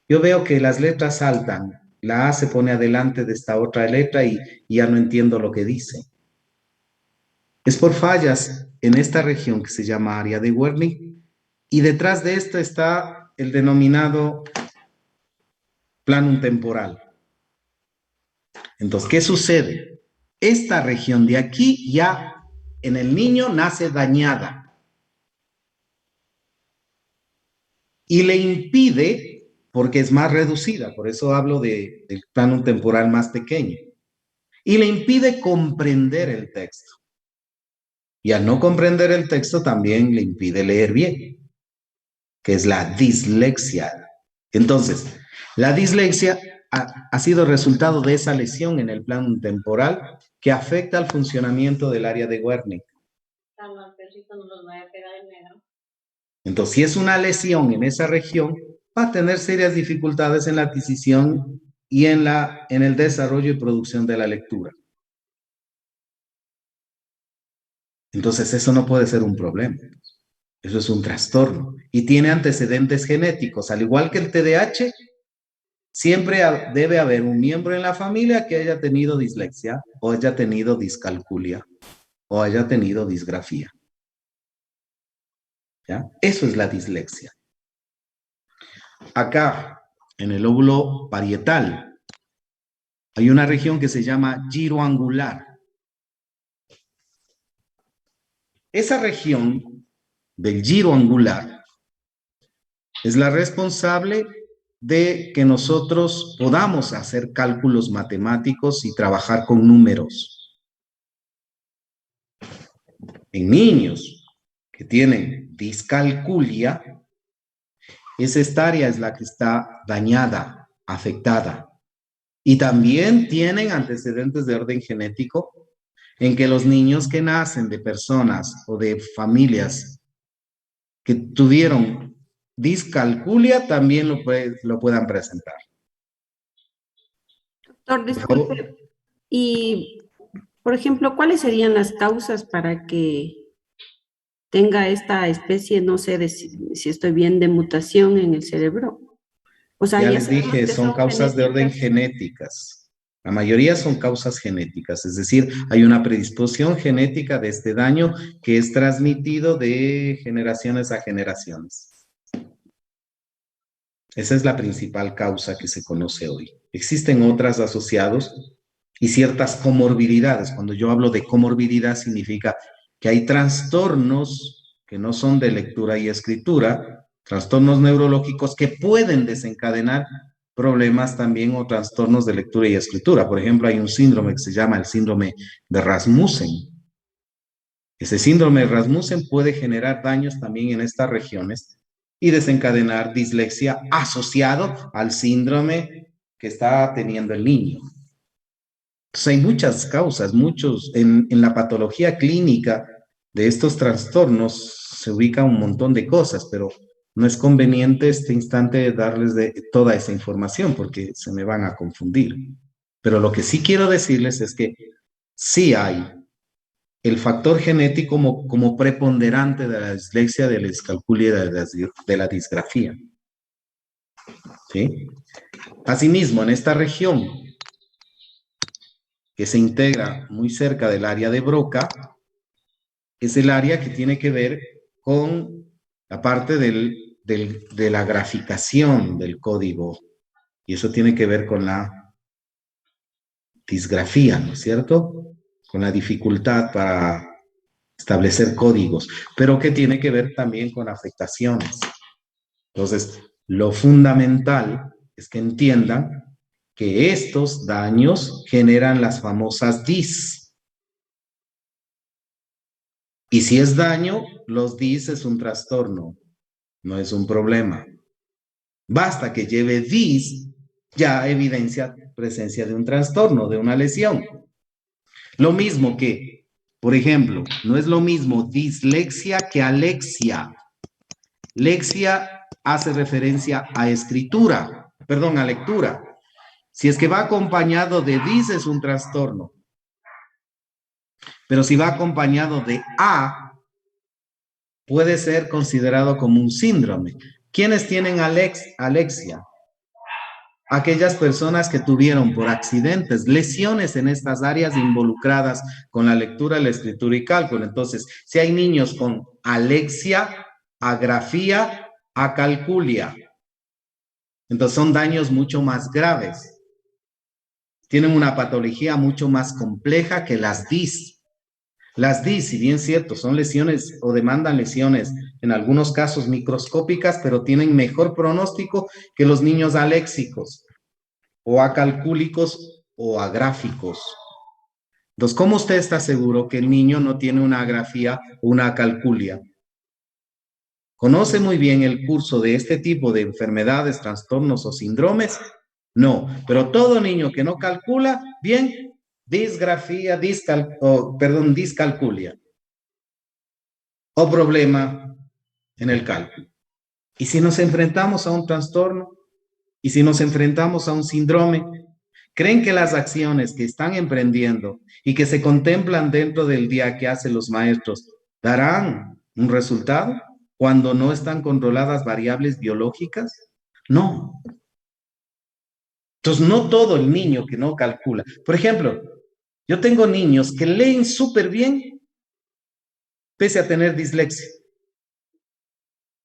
Yo veo que las letras saltan, la A se pone adelante de esta otra letra y ya no entiendo lo que dice. Es por fallas en esta región que se llama área de Wernicke, y detrás de esto está el denominado planum temporal. Entonces, ¿qué sucede? Esta región de aquí ya en el niño nace dañada y le impide, porque es más reducida, por eso hablo del planum temporal más pequeño, y le impide comprender el texto. Y al no comprender el texto también le impide leer bien, que es la dislexia. Entonces, la dislexia ha sido resultado de esa lesión en el plano temporal que afecta al funcionamiento del área de Wernicke. Entonces, si es una lesión en esa región, va a tener serias dificultades en la adquisición y en el desarrollo y producción de la lectura. Entonces, eso no puede ser un problema. Eso es un trastorno. Y tiene antecedentes genéticos. Al igual que el TDAH, siempre debe haber un miembro en la familia que haya tenido dislexia, o haya tenido discalculia, o haya tenido disgrafía. ¿Ya? Eso es la dislexia. Acá, en el lóbulo parietal, hay una región que se llama giro angular. Esa región del giro angular es la responsable de que nosotros podamos hacer cálculos matemáticos y trabajar con números. En niños que tienen discalculia, esta área es la que está dañada, afectada. Y también tienen antecedentes de orden genético en que los niños que nacen de personas o de familias que tuvieron discalculia también lo puedan presentar. Doctor, disculpe. Y, por ejemplo, ¿cuáles serían las causas para que tenga esta especie, no sé si estoy bien, de mutación en el cerebro? O sea, ya les dije, son causas de orden genéticas. La mayoría son causas genéticas, es decir, hay una predisposición genética de este daño que es transmitido de generaciones a generaciones. Esa es la principal causa que se conoce hoy. Existen otras asociados y ciertas comorbilidades. Cuando yo hablo de comorbilidad significa que hay trastornos que no son de lectura y escritura, trastornos neurológicos que pueden desencadenar problemas también o trastornos de lectura y escritura. Por ejemplo, hay un síndrome que se llama el síndrome de Rasmussen. Ese síndrome de Rasmussen puede generar daños también en estas regiones y desencadenar dislexia asociado al síndrome que está teniendo el niño. Entonces, hay muchas causas, en la patología clínica de estos trastornos se ubica un montón de cosas, pero no es conveniente este instante darles toda esa información porque se me van a confundir. Pero lo que sí quiero decirles es que sí hay el factor genético como preponderante de la dislexia, de la discalculia y de la disgrafía. ¿Sí? Asimismo, en esta región, que se integra muy cerca del área de Broca, es el área que tiene que ver con la parte de la graficación del código, y eso tiene que ver con la disgrafía, ¿no es cierto? Con la dificultad para establecer códigos, pero que tiene que ver también con afectaciones. Entonces, lo fundamental es que entiendan que estos daños generan las famosas DIS. Y si es daño, los DIS es un trastorno, no es un problema. Basta que lleve DIS, ya evidencia presencia de un trastorno, de una lesión. Lo mismo que, por ejemplo, no es lo mismo dislexia que alexia. Lexia hace referencia a escritura, perdón, a lectura. Si es que va acompañado de dis es un trastorno. Pero si va acompañado de A, puede ser considerado como un síndrome. ¿Quiénes tienen alexia? Aquellas personas que tuvieron por accidentes lesiones en estas áreas involucradas con la lectura, la escritura y cálculo. Entonces, si hay niños con alexia, agrafía, acalculia, entonces son daños mucho más graves. Tienen una patología mucho más compleja que las DIS. Las DIS, si bien cierto, son lesiones o demandan lesiones en algunos casos microscópicas, pero tienen mejor pronóstico que los niños aléxicos o acalcúlicos o agráficos. Entonces, ¿cómo usted está seguro que el niño no tiene una agrafía o una acalculia? ¿Conoce muy bien el curso de este tipo de enfermedades, trastornos o síndromes? No, pero todo niño que no calcula, bien, disgrafía, discalculia o problema en el cálculo. Y si nos enfrentamos a un trastorno, y si nos enfrentamos a un síndrome, ¿creen que las acciones que están emprendiendo y que se contemplan dentro del día que hacen los maestros darán un resultado cuando no están controladas variables biológicas? No. Entonces, no todo el niño que no calcula. Por ejemplo, yo tengo niños que leen súper bien, pese a tener dislexia.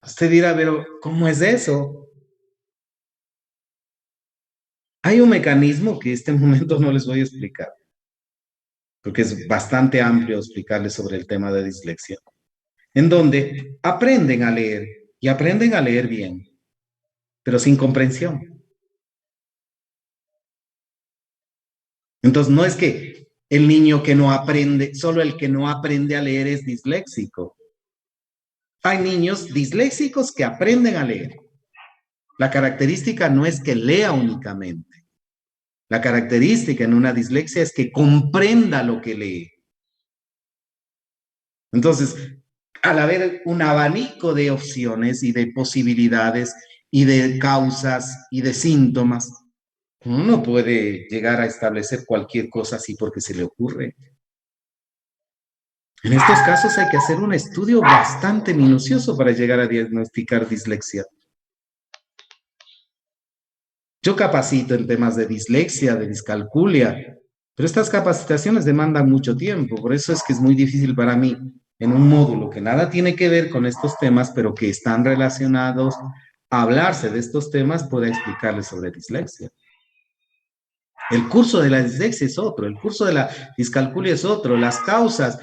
Usted dirá, pero ¿cómo es eso? Hay un mecanismo que en este momento no les voy a explicar, porque es bastante amplio explicarles sobre el tema de dislexia, en donde aprenden a leer, y aprenden a leer bien, pero sin comprensión. Entonces, no es que el niño que no aprende, solo el que no aprende a leer es disléxico. Hay niños disléxicos que aprenden a leer. La característica no es que lea únicamente. La característica en una dislexia es que comprenda lo que lee. Entonces, al haber un abanico de opciones y de posibilidades y de causas y de síntomas, uno no puede llegar a establecer cualquier cosa así porque se le ocurre. En estos casos hay que hacer un estudio bastante minucioso para llegar a diagnosticar dislexia. Yo capacito en temas de dislexia, de discalculia, pero estas capacitaciones demandan mucho tiempo, por eso es que es muy difícil para mí, en un módulo que nada tiene que ver con estos temas, pero que están relacionados a hablarse de estos temas, poder explicarles sobre dislexia. El curso de la dislexia es otro, el curso de la discalculia es otro, las causas,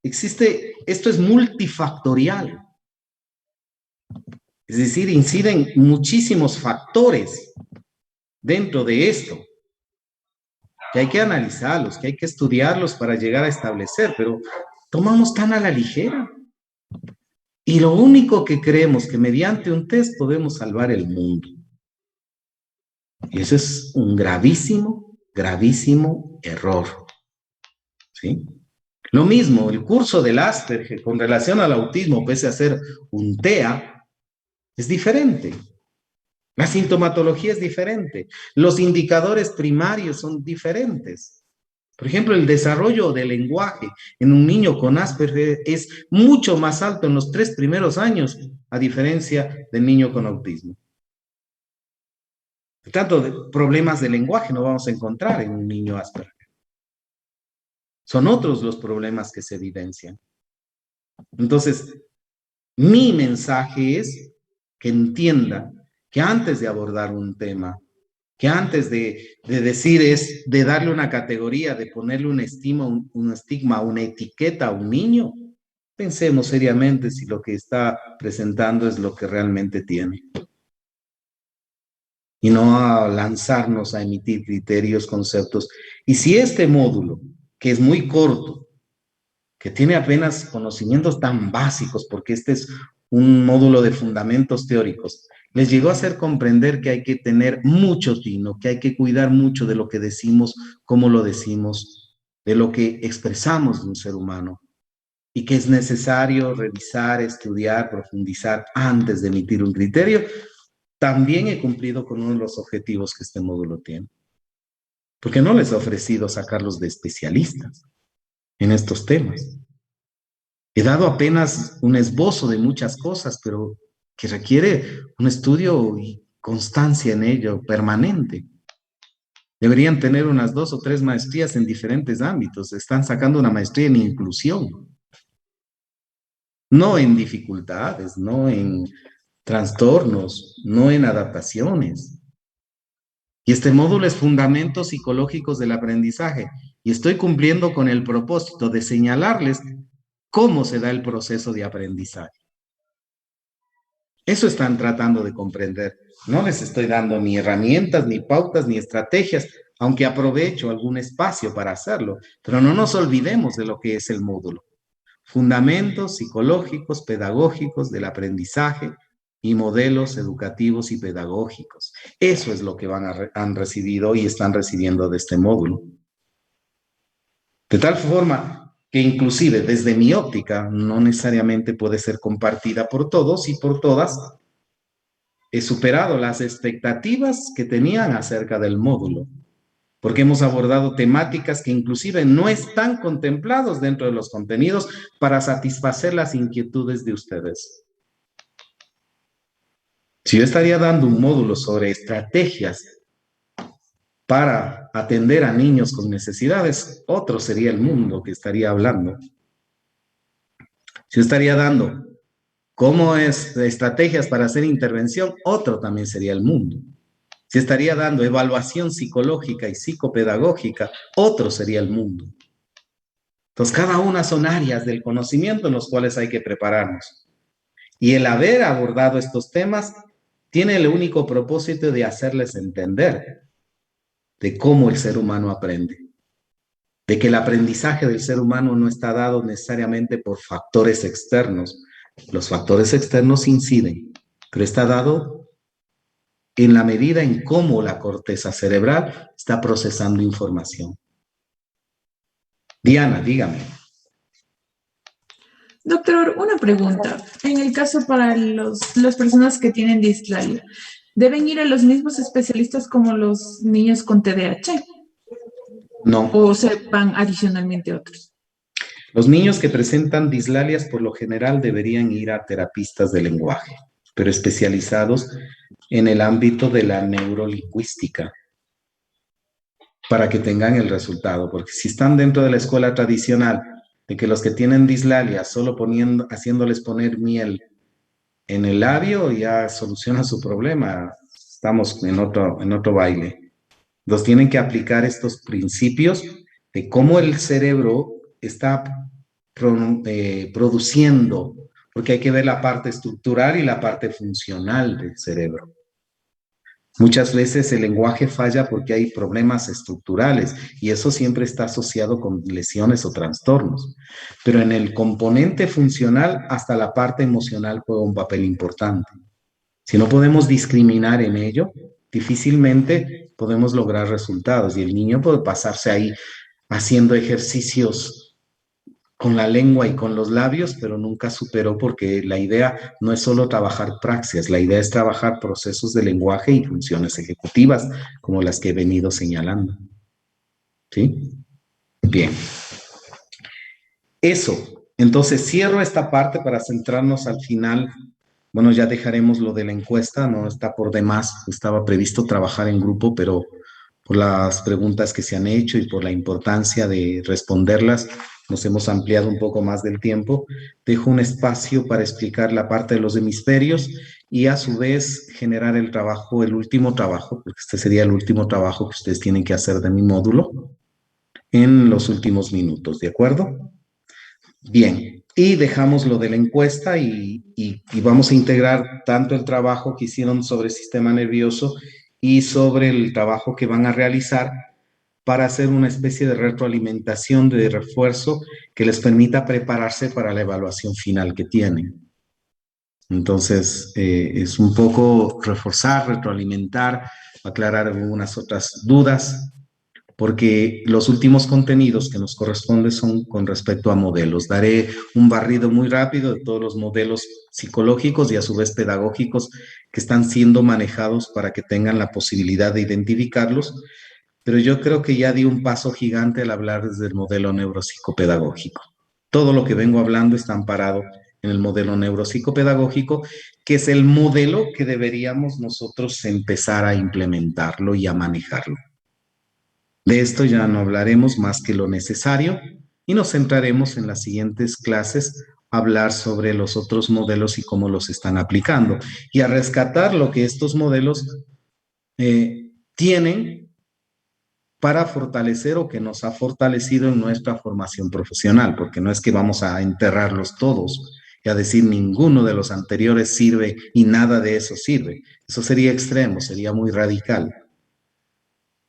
esto es multifactorial. Es decir, inciden muchísimos factores dentro de esto, que hay que analizarlos, que hay que estudiarlos para llegar a establecer, pero tomamos tan a la ligera. Y lo único que creemos que mediante un test podemos salvar el mundo. Y eso es un gravísimo, gravísimo error. ¿Sí? Lo mismo, el curso del Asperger con relación al autismo, pese a ser un TEA, es diferente. La sintomatología es diferente. Los indicadores primarios son diferentes. Por ejemplo, el desarrollo del lenguaje en un niño con Asperger es mucho más alto en los 3 primeros años, a diferencia del niño con autismo. Por tanto, problemas de lenguaje no vamos a encontrar en un niño Asperger. Son otros los problemas que se evidencian. Entonces, mi mensaje es que entienda que antes de abordar un tema, que antes de decir es de darle una categoría, de ponerle un estigma, una etiqueta a un niño, pensemos seriamente si lo que está presentando es lo que realmente tiene. Y no a lanzarnos a emitir criterios, conceptos. Y si este módulo, que es muy corto, que tiene apenas conocimientos tan básicos, porque este es un módulo de fundamentos teóricos, les llegó a hacer comprender que hay que tener mucho tino, que hay que cuidar mucho de lo que decimos, cómo lo decimos, de lo que expresamos de un ser humano, y que es necesario revisar, estudiar, profundizar antes de emitir un criterio, también he cumplido con uno de los objetivos que este módulo tiene. Porque no les he ofrecido sacarlos de especialistas en estos temas. He dado apenas un esbozo de muchas cosas, pero que requiere un estudio y constancia en ello permanente. Deberían tener unas 2 o 3 maestrías en diferentes ámbitos. Están sacando una maestría en inclusión. No en dificultades, no en trastornos, no en adaptaciones. Y este módulo es fundamentos psicológicos del aprendizaje. Y estoy cumpliendo con el propósito de señalarles cómo se da el proceso de aprendizaje. Eso están tratando de comprender. No les estoy dando ni herramientas, ni pautas, ni estrategias, aunque aprovecho algún espacio para hacerlo. Pero no nos olvidemos de lo que es el módulo. Fundamentos psicológicos, pedagógicos del aprendizaje y modelos educativos y pedagógicos. Eso es lo que han recibido y están recibiendo de este módulo. De tal forma que inclusive desde mi óptica no necesariamente puede ser compartida por todos y por todas. He superado las expectativas que tenían acerca del módulo, porque hemos abordado temáticas que inclusive no están contemplados dentro de los contenidos para satisfacer las inquietudes de ustedes. Si yo estaría dando un módulo sobre estrategias para atender a niños con necesidades, otro sería el mundo que estaría hablando. Si yo estaría dando cómo es estrategias para hacer intervención, otro también sería el mundo. Si estaría dando evaluación psicológica y psicopedagógica, otro sería el mundo. Entonces, cada una son áreas del conocimiento en los cuales hay que prepararnos. Y el haber abordado estos temas tiene el único propósito de hacerles entender de cómo el ser humano aprende. De que el aprendizaje del ser humano no está dado necesariamente por factores externos. Los factores externos inciden, pero está dado en la medida en cómo la corteza cerebral está procesando información. Diana, dígame. Doctor, una pregunta. En el caso para las personas que tienen dislalia, ¿deben ir a los mismos especialistas como los niños con TDAH? No. ¿O se van adicionalmente otros? Los niños que presentan dislalias por lo general deberían ir a terapistas de lenguaje, pero especializados en el ámbito de la neurolingüística, para que tengan el resultado, porque si están dentro de la escuela tradicional, de que los que tienen dislalia solo haciéndoles poner miel en el labio, ya soluciona su problema, estamos en otro baile. Entonces tienen que aplicar estos principios de cómo el cerebro está produciendo, porque hay que ver la parte estructural y la parte funcional del cerebro. Muchas veces el lenguaje falla porque hay problemas estructurales y eso siempre está asociado con lesiones o trastornos. Pero en el componente funcional, hasta la parte emocional juega un papel importante. Si no podemos discriminar en ello, difícilmente podemos lograr resultados y el niño puede pasarse ahí haciendo ejercicios con la lengua y con los labios, pero nunca superó porque la idea no es solo trabajar praxias, la idea es trabajar procesos de lenguaje y funciones ejecutivas, como las que he venido señalando. ¿Sí? Bien. Eso. Entonces cierro esta parte para centrarnos al final Bueno, ya dejaremos lo de la encuesta, no está por demás, estaba previsto trabajar en grupo, pero por las preguntas que se han hecho y por la importancia de responderlas, nos hemos ampliado un poco más del tiempo. Dejo un espacio para explicar la parte de los hemisferios y a su vez generar el trabajo, el último trabajo, porque este sería el último trabajo que ustedes tienen que hacer de mi módulo en los últimos minutos, ¿de acuerdo? Bien, y dejamos lo de la encuesta y vamos a integrar tanto el trabajo que hicieron sobre el sistema nervioso y sobre el trabajo que van a realizar para hacer una especie de retroalimentación, de refuerzo que les permita prepararse para la evaluación final que tienen. Entonces, es un poco reforzar, retroalimentar, aclarar algunas otras dudas, porque los últimos contenidos que nos corresponden son con respecto a modelos. Daré un barrido muy rápido de todos los modelos psicológicos y a su vez pedagógicos que están siendo manejados para que tengan la posibilidad de identificarlos, pero yo creo que ya di un paso gigante al hablar desde el modelo neuropsicopedagógico. Todo lo que vengo hablando está amparado en el modelo neuropsicopedagógico, que es el modelo que deberíamos nosotros empezar a implementarlo y a manejarlo. De esto ya no hablaremos más que lo necesario y nos centraremos en las siguientes clases a hablar sobre los otros modelos y cómo los están aplicando y a rescatar lo que estos modelos tienen para fortalecer o que nos ha fortalecido en nuestra formación profesional, porque no es que vamos a enterrarlos todos y a decir ninguno de los anteriores sirve y nada de eso sirve. Eso sería extremo, sería muy radical.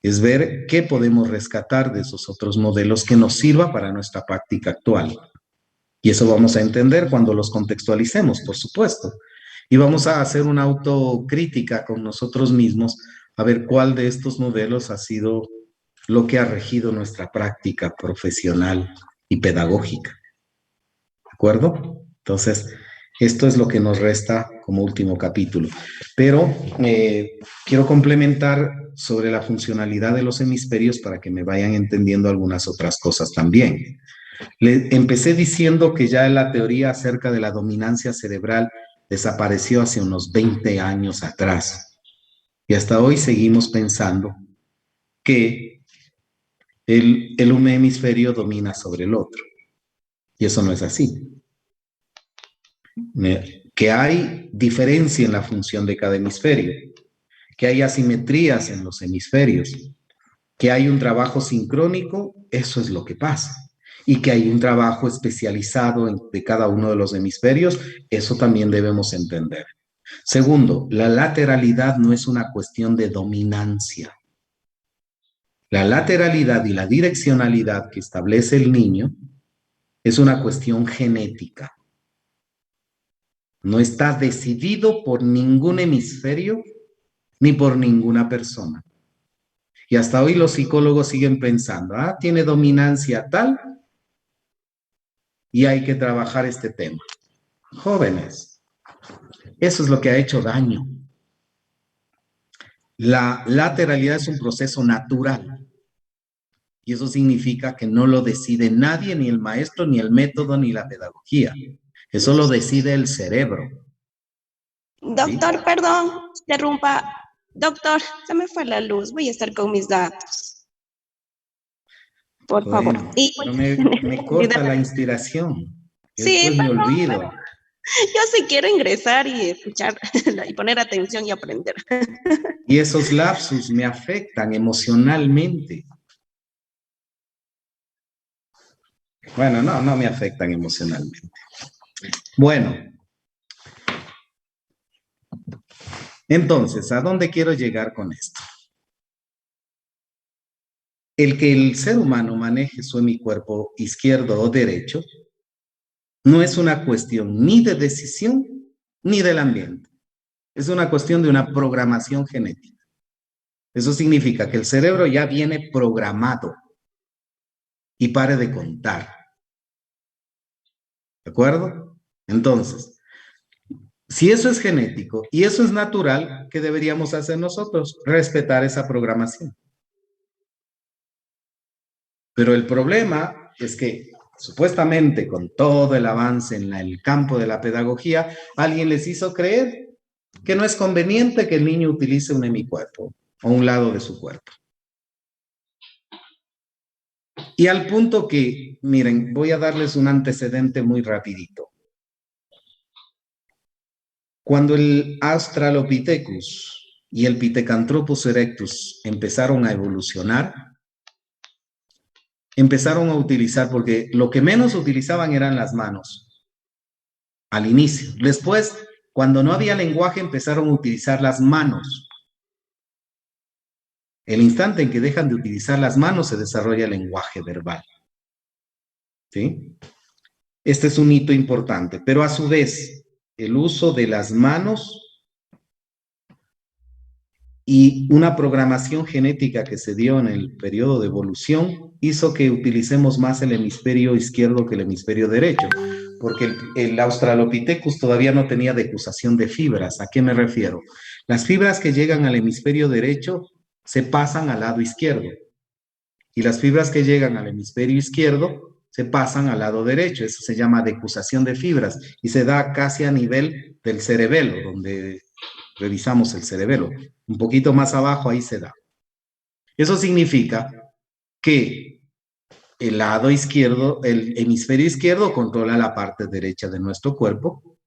Es ver qué podemos rescatar de esos otros modelos que nos sirva para nuestra práctica actual. Y eso vamos a entender cuando los contextualicemos, por supuesto. Y vamos a hacer una autocrítica con nosotros mismos a ver cuál de estos modelos ha sido lo que ha regido nuestra práctica profesional y pedagógica. ¿De acuerdo? Entonces, esto es lo que nos resta como último capítulo. Pero quiero complementar sobre la funcionalidad de los hemisferios para que me vayan entendiendo algunas otras cosas también. Empecé diciendo que ya la teoría acerca de la dominancia cerebral desapareció hace unos 20 años atrás. Y hasta hoy seguimos pensando que un hemisferio domina sobre el otro. Y eso no es así. Que hay diferencia en la función de cada hemisferio, que hay asimetrías en los hemisferios, que hay un trabajo sincrónico, eso es lo que pasa. Y que hay un trabajo especializado de cada uno de los hemisferios, eso también debemos entender. Segundo, la lateralidad no es una cuestión de dominancia. La lateralidad y la direccionalidad que establece el niño es una cuestión genética. No está decidido por ningún hemisferio ni por ninguna persona. Y hasta hoy los psicólogos siguen pensando, tiene dominancia tal y hay que trabajar este tema. Jóvenes, eso es lo que ha hecho daño. La lateralidad es un proceso natural. Y eso significa que no lo decide nadie, ni el maestro, ni el método, ni la pedagogía. Eso lo decide el cerebro. Doctor, ¿Sí? perdón, interrumpa. Doctor, se me fue la luz. Voy a estar con mis gatos. Por favor. Pero me corta la inspiración. Sí, Después me olvido. Yo sí quiero ingresar y escuchar y poner atención y aprender. Y esos lapsus me afectan emocionalmente. Bueno, no me afectan emocionalmente. Bueno. Entonces, ¿a dónde quiero llegar con esto? El que el ser humano maneje su hemicuerpo izquierdo o derecho no es una cuestión ni de decisión ni del ambiente. Es una cuestión de una programación genética. Eso significa que el cerebro ya viene programado y pare de contar. ¿De acuerdo? Entonces, si eso es genético y eso es natural, ¿qué deberíamos hacer nosotros? Respetar esa programación. Pero el problema es que supuestamente con todo el avance en el campo de la pedagogía, alguien les hizo creer que no es conveniente que el niño utilice un hemicuerpo o un lado de su cuerpo. Y al punto que, miren, voy a darles un antecedente muy rapidito. Cuando el Australopithecus y el Pithecanthropus erectus empezaron a evolucionar, empezaron a utilizar, porque lo que menos utilizaban eran las manos al inicio. Después, cuando no había lenguaje, empezaron a utilizar las manos. El instante en que dejan de utilizar las manos, se desarrolla el lenguaje verbal. ¿Sí? Este es un hito importante, pero a su vez, el uso de las manos y una programación genética que se dio en el periodo de evolución hizo que utilicemos más el hemisferio izquierdo que el hemisferio derecho, porque el Australopithecus todavía no tenía decusación de fibras. ¿A qué me refiero? Las fibras que llegan al hemisferio derecho se pasan al lado izquierdo, y las fibras que llegan al hemisferio izquierdo se pasan al lado derecho. Eso se llama decusación de fibras, y se da casi a nivel del cerebelo, donde revisamos el cerebelo. Un poquito más abajo, ahí se da. Eso significa que el lado izquierdo, el hemisferio izquierdo controla la parte derecha de nuestro cuerpo,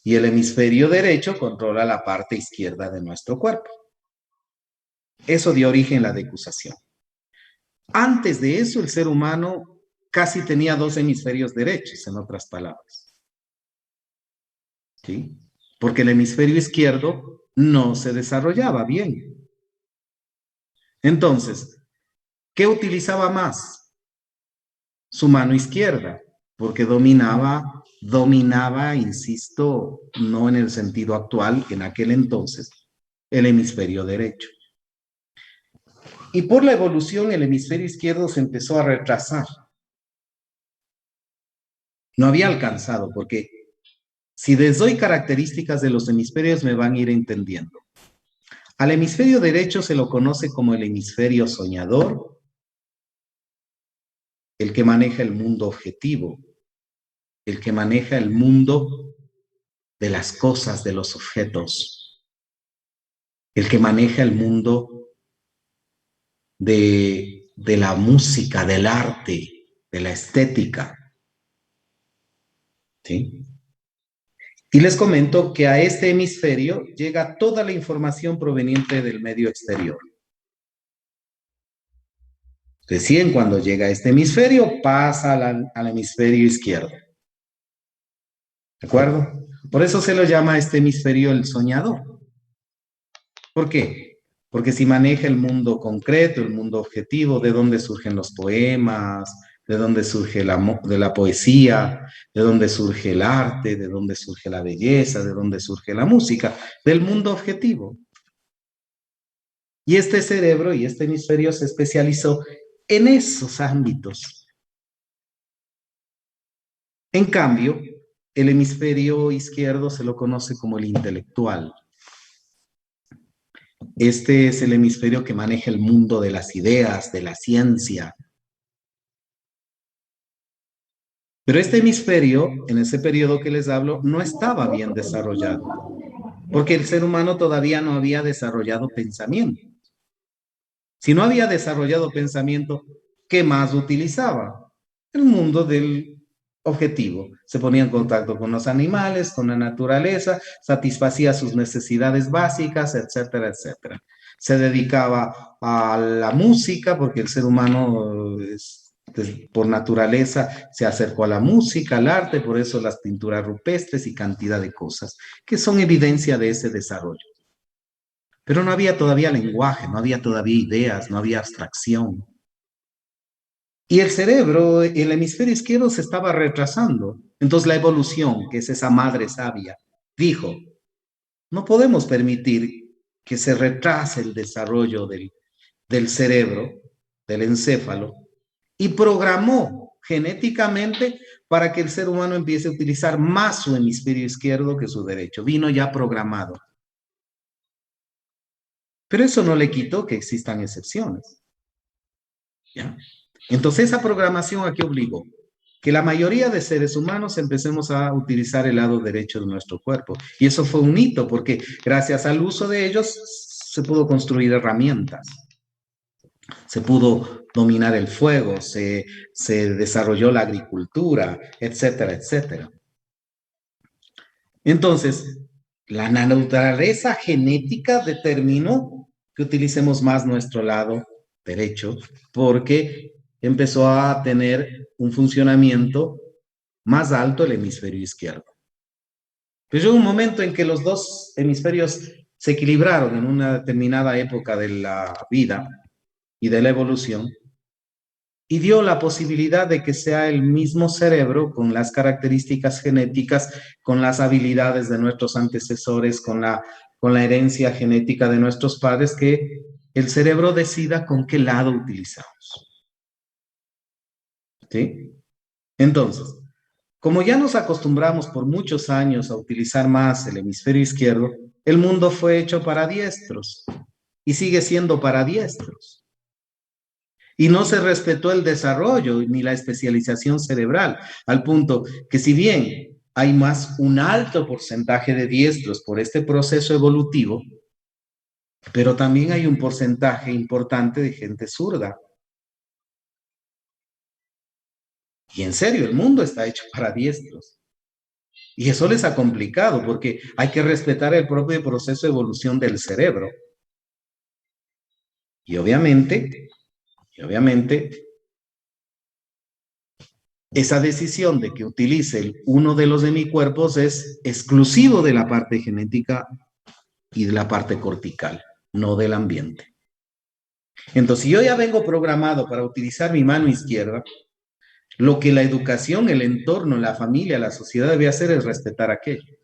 y el hemisferio derecho controla la parte izquierda de nuestro cuerpo. Eso dio origen a la decusación. Antes de eso, el ser humano casi tenía 2 hemisferios derechos, en otras palabras. ¿Sí? Porque el hemisferio izquierdo no se desarrollaba bien. Entonces, ¿qué utilizaba más? Su mano izquierda, porque dominaba, insisto, no en el sentido actual, en aquel entonces, el hemisferio derecho. Y por la evolución, el hemisferio izquierdo se empezó a retrasar. No había alcanzado, porque si les doy características de los hemisferios, me van a ir entendiendo. Al hemisferio derecho se lo conoce como el hemisferio soñador, el que maneja el mundo objetivo, el que maneja el mundo de las cosas, de los objetos, el que maneja el mundo de la música, del arte, de la estética. ¿Sí? Y les comento que a este hemisferio llega toda la información proveniente del medio exterior. Recién cuando llega a este hemisferio, pasa al hemisferio izquierdo. ¿De acuerdo? Por eso se lo llama este hemisferio el soñador. ¿Por qué? Porque si maneja el mundo concreto, el mundo objetivo, de dónde surgen los poemas, de dónde surge la poesía, de dónde surge el arte, de dónde surge la belleza, de dónde surge la música, del mundo objetivo. Y este cerebro y este hemisferio se especializó en esos ámbitos. En cambio, el hemisferio izquierdo se lo conoce como el intelectual. Este es el hemisferio que maneja el mundo de las ideas, de la ciencia. Pero este hemisferio, en ese periodo que les hablo, no estaba bien desarrollado, porque el ser humano todavía no había desarrollado pensamiento. Si no había desarrollado pensamiento, ¿qué más utilizaba? El mundo del objetivo. Se ponía en contacto con los animales, con la naturaleza, satisfacía sus necesidades básicas, etcétera, etcétera. Se dedicaba a la música, porque el ser humano por naturaleza se acercó a la música, al arte, por eso las pinturas rupestres y cantidad de cosas que son evidencia de ese desarrollo. Pero no había todavía lenguaje, no había todavía ideas, no había abstracción. Y el cerebro, el hemisferio izquierdo se estaba retrasando. Entonces la evolución, que es esa madre sabia, dijo, no podemos permitir que se retrase el desarrollo del cerebro, del encéfalo, y programó genéticamente para que el ser humano empiece a utilizar más su hemisferio izquierdo que su derecho. Vino ya programado. Pero eso no le quitó que existan excepciones. ¿Ya? Entonces, esa programación ¿a qué obligó? Que la mayoría de seres humanos empecemos a utilizar el lado derecho de nuestro cuerpo. Y eso fue un hito, porque gracias al uso de ellos se pudo construir herramientas. Se pudo dominar el fuego, se desarrolló la agricultura, etcétera, etcétera. Entonces, la naturaleza genética determinó que utilicemos más nuestro lado derecho, porque empezó a tener un funcionamiento más alto el hemisferio izquierdo. Pero llegó un momento en que los dos hemisferios se equilibraron en una determinada época de la vida y de la evolución, y dio la posibilidad de que sea el mismo cerebro con las características genéticas, con las habilidades de nuestros antecesores, con la herencia genética de nuestros padres, que el cerebro decida con qué lado utilizamos. ¿Sí? Entonces, como ya nos acostumbramos por muchos años a utilizar más el hemisferio izquierdo, el mundo fue hecho para diestros y sigue siendo para diestros. Y no se respetó el desarrollo ni la especialización cerebral, al punto que si bien hay más un alto porcentaje de diestros por este proceso evolutivo, pero también hay un porcentaje importante de gente zurda. Y en serio, el mundo está hecho para diestros. Y eso les ha complicado porque hay que respetar el propio proceso de evolución del cerebro. Y obviamente, esa decisión de que utilice uno de los hemicuerpos es exclusivo de la parte genética y de la parte cortical, no del ambiente. Entonces, si yo ya vengo programado para utilizar mi mano izquierda, lo que la educación, el entorno, la familia, la sociedad debe hacer es respetar aquello.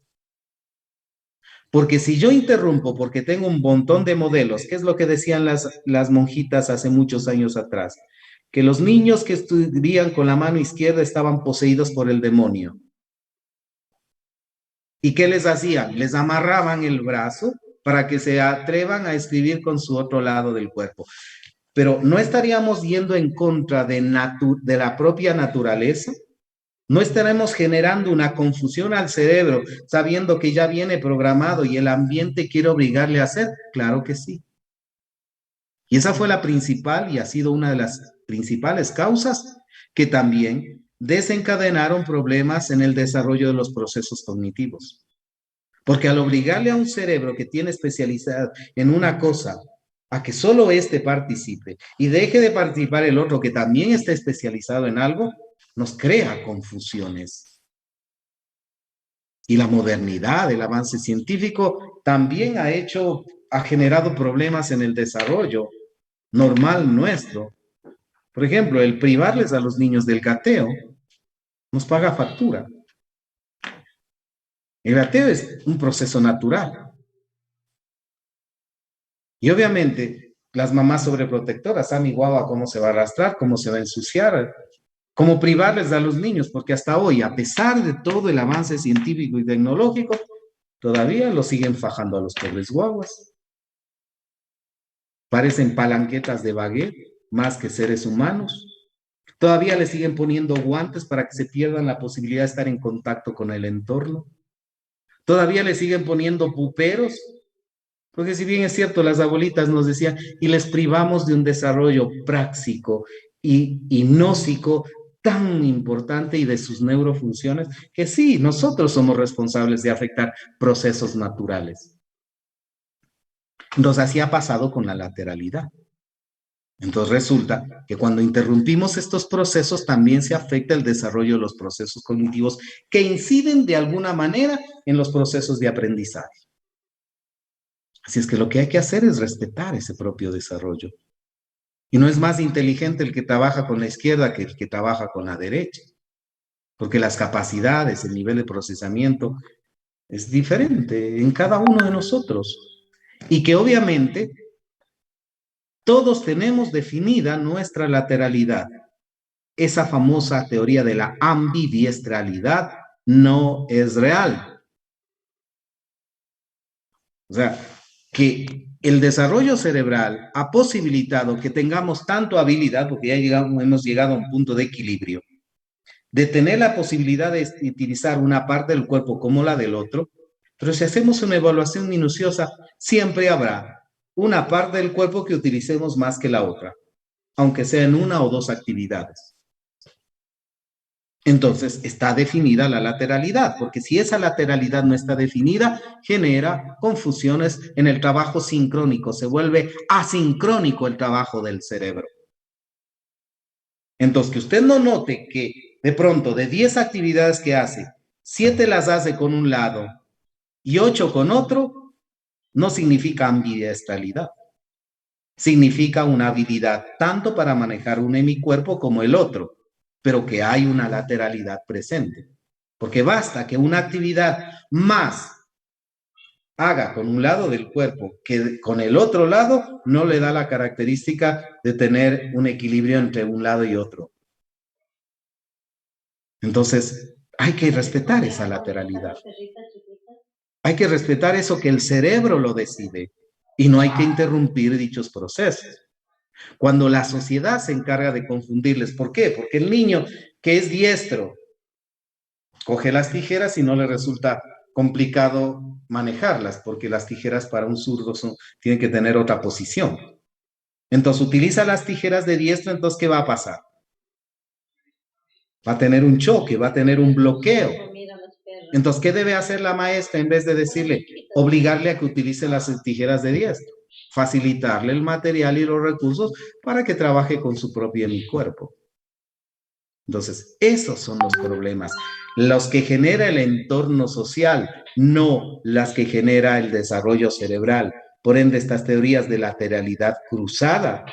Porque si yo interrumpo porque tengo un montón de modelos, ¿qué es lo que decían las monjitas hace muchos años atrás? Que los niños que escribían con la mano izquierda estaban poseídos por el demonio. ¿Y qué les hacían? Les amarraban el brazo para que se atrevan a escribir con su otro lado del cuerpo. Pero ¿no estaríamos yendo en contra de la propia naturaleza? ¿No estaremos generando una confusión al cerebro sabiendo que ya viene programado y el ambiente quiere obligarle a hacer? Claro que sí. Y esa fue la principal y ha sido una de las principales causas que también desencadenaron problemas en el desarrollo de los procesos cognitivos. Porque al obligarle a un cerebro que tiene especialidad en una cosa a que solo éste participe y deje de participar el otro que también está especializado en algo, nos crea confusiones. Y la modernidad, el avance científico también ha generado problemas en el desarrollo normal nuestro. Por ejemplo, el privarles a los niños del gateo nos paga factura. El gateo es un proceso natural. Y obviamente, las mamás sobreprotectoras, mi guagua, cómo se va a arrastrar, cómo se va a ensuciar, cómo privarles a los niños, porque hasta hoy, a pesar de todo el avance científico y tecnológico, todavía lo siguen fajando a los pobres guaguas. Parecen palanquetas de baguette más que seres humanos. Todavía le siguen poniendo guantes para que se pierdan la posibilidad de estar en contacto con el entorno. Todavía le siguen poniendo puperos, porque si bien es cierto, las abuelitas nos decían, y les privamos de un desarrollo práctico y gnóstico tan importante y de sus neurofunciones, que sí, nosotros somos responsables de afectar procesos naturales. Entonces, así ha pasado con la lateralidad. Entonces, resulta que cuando interrumpimos estos procesos, también se afecta el desarrollo de los procesos cognitivos que inciden de alguna manera en los procesos de aprendizaje. Así es que lo que hay que hacer es respetar ese propio desarrollo. Y no es más inteligente el que trabaja con la izquierda que el que trabaja con la derecha. Porque las capacidades, el nivel de procesamiento es diferente en cada uno de nosotros. Y que obviamente todos tenemos definida nuestra lateralidad. Esa famosa teoría de la ambidiestralidad no es real. O sea, que el desarrollo cerebral ha posibilitado que tengamos tanto habilidad, porque ya hemos llegado a un punto de equilibrio, de tener la posibilidad de utilizar una parte del cuerpo como la del otro, pero si hacemos una evaluación minuciosa, siempre habrá una parte del cuerpo que utilicemos más que la otra, aunque sea en una o dos actividades. Entonces, está definida la lateralidad, porque si esa lateralidad no está definida, genera confusiones en el trabajo sincrónico, se vuelve asincrónico el trabajo del cerebro. Entonces, que usted no note que de pronto de 10 actividades que hace, 7 las hace con un lado y 8 con otro, no significa ambidiestralidad. Significa una habilidad tanto para manejar un hemicuerpo como el otro, pero que hay una lateralidad presente. Porque basta que una actividad más haga con un lado del cuerpo que con el otro lado, no le da la característica de tener un equilibrio entre un lado y otro. Entonces, hay que respetar esa lateralidad. Hay que respetar eso que el cerebro lo decide y no hay que interrumpir dichos procesos. Cuando la sociedad se encarga de confundirles, ¿por qué? Porque el niño que es diestro coge las tijeras y no le resulta complicado manejarlas, porque las tijeras para un zurdo tienen que tener otra posición. Entonces utiliza las tijeras de diestro, entonces ¿qué va a pasar? Va a tener un choque, va a tener un bloqueo. Entonces, ¿qué debe hacer la maestra en vez de decirle, obligarle a que utilice las tijeras de diestro? Facilitarle el material y los recursos para que trabaje con su propio hemicuerpo. Entonces, esos son los problemas, los que genera el entorno social, no las que genera el desarrollo cerebral. Por ende, estas teorías de lateralidad cruzada,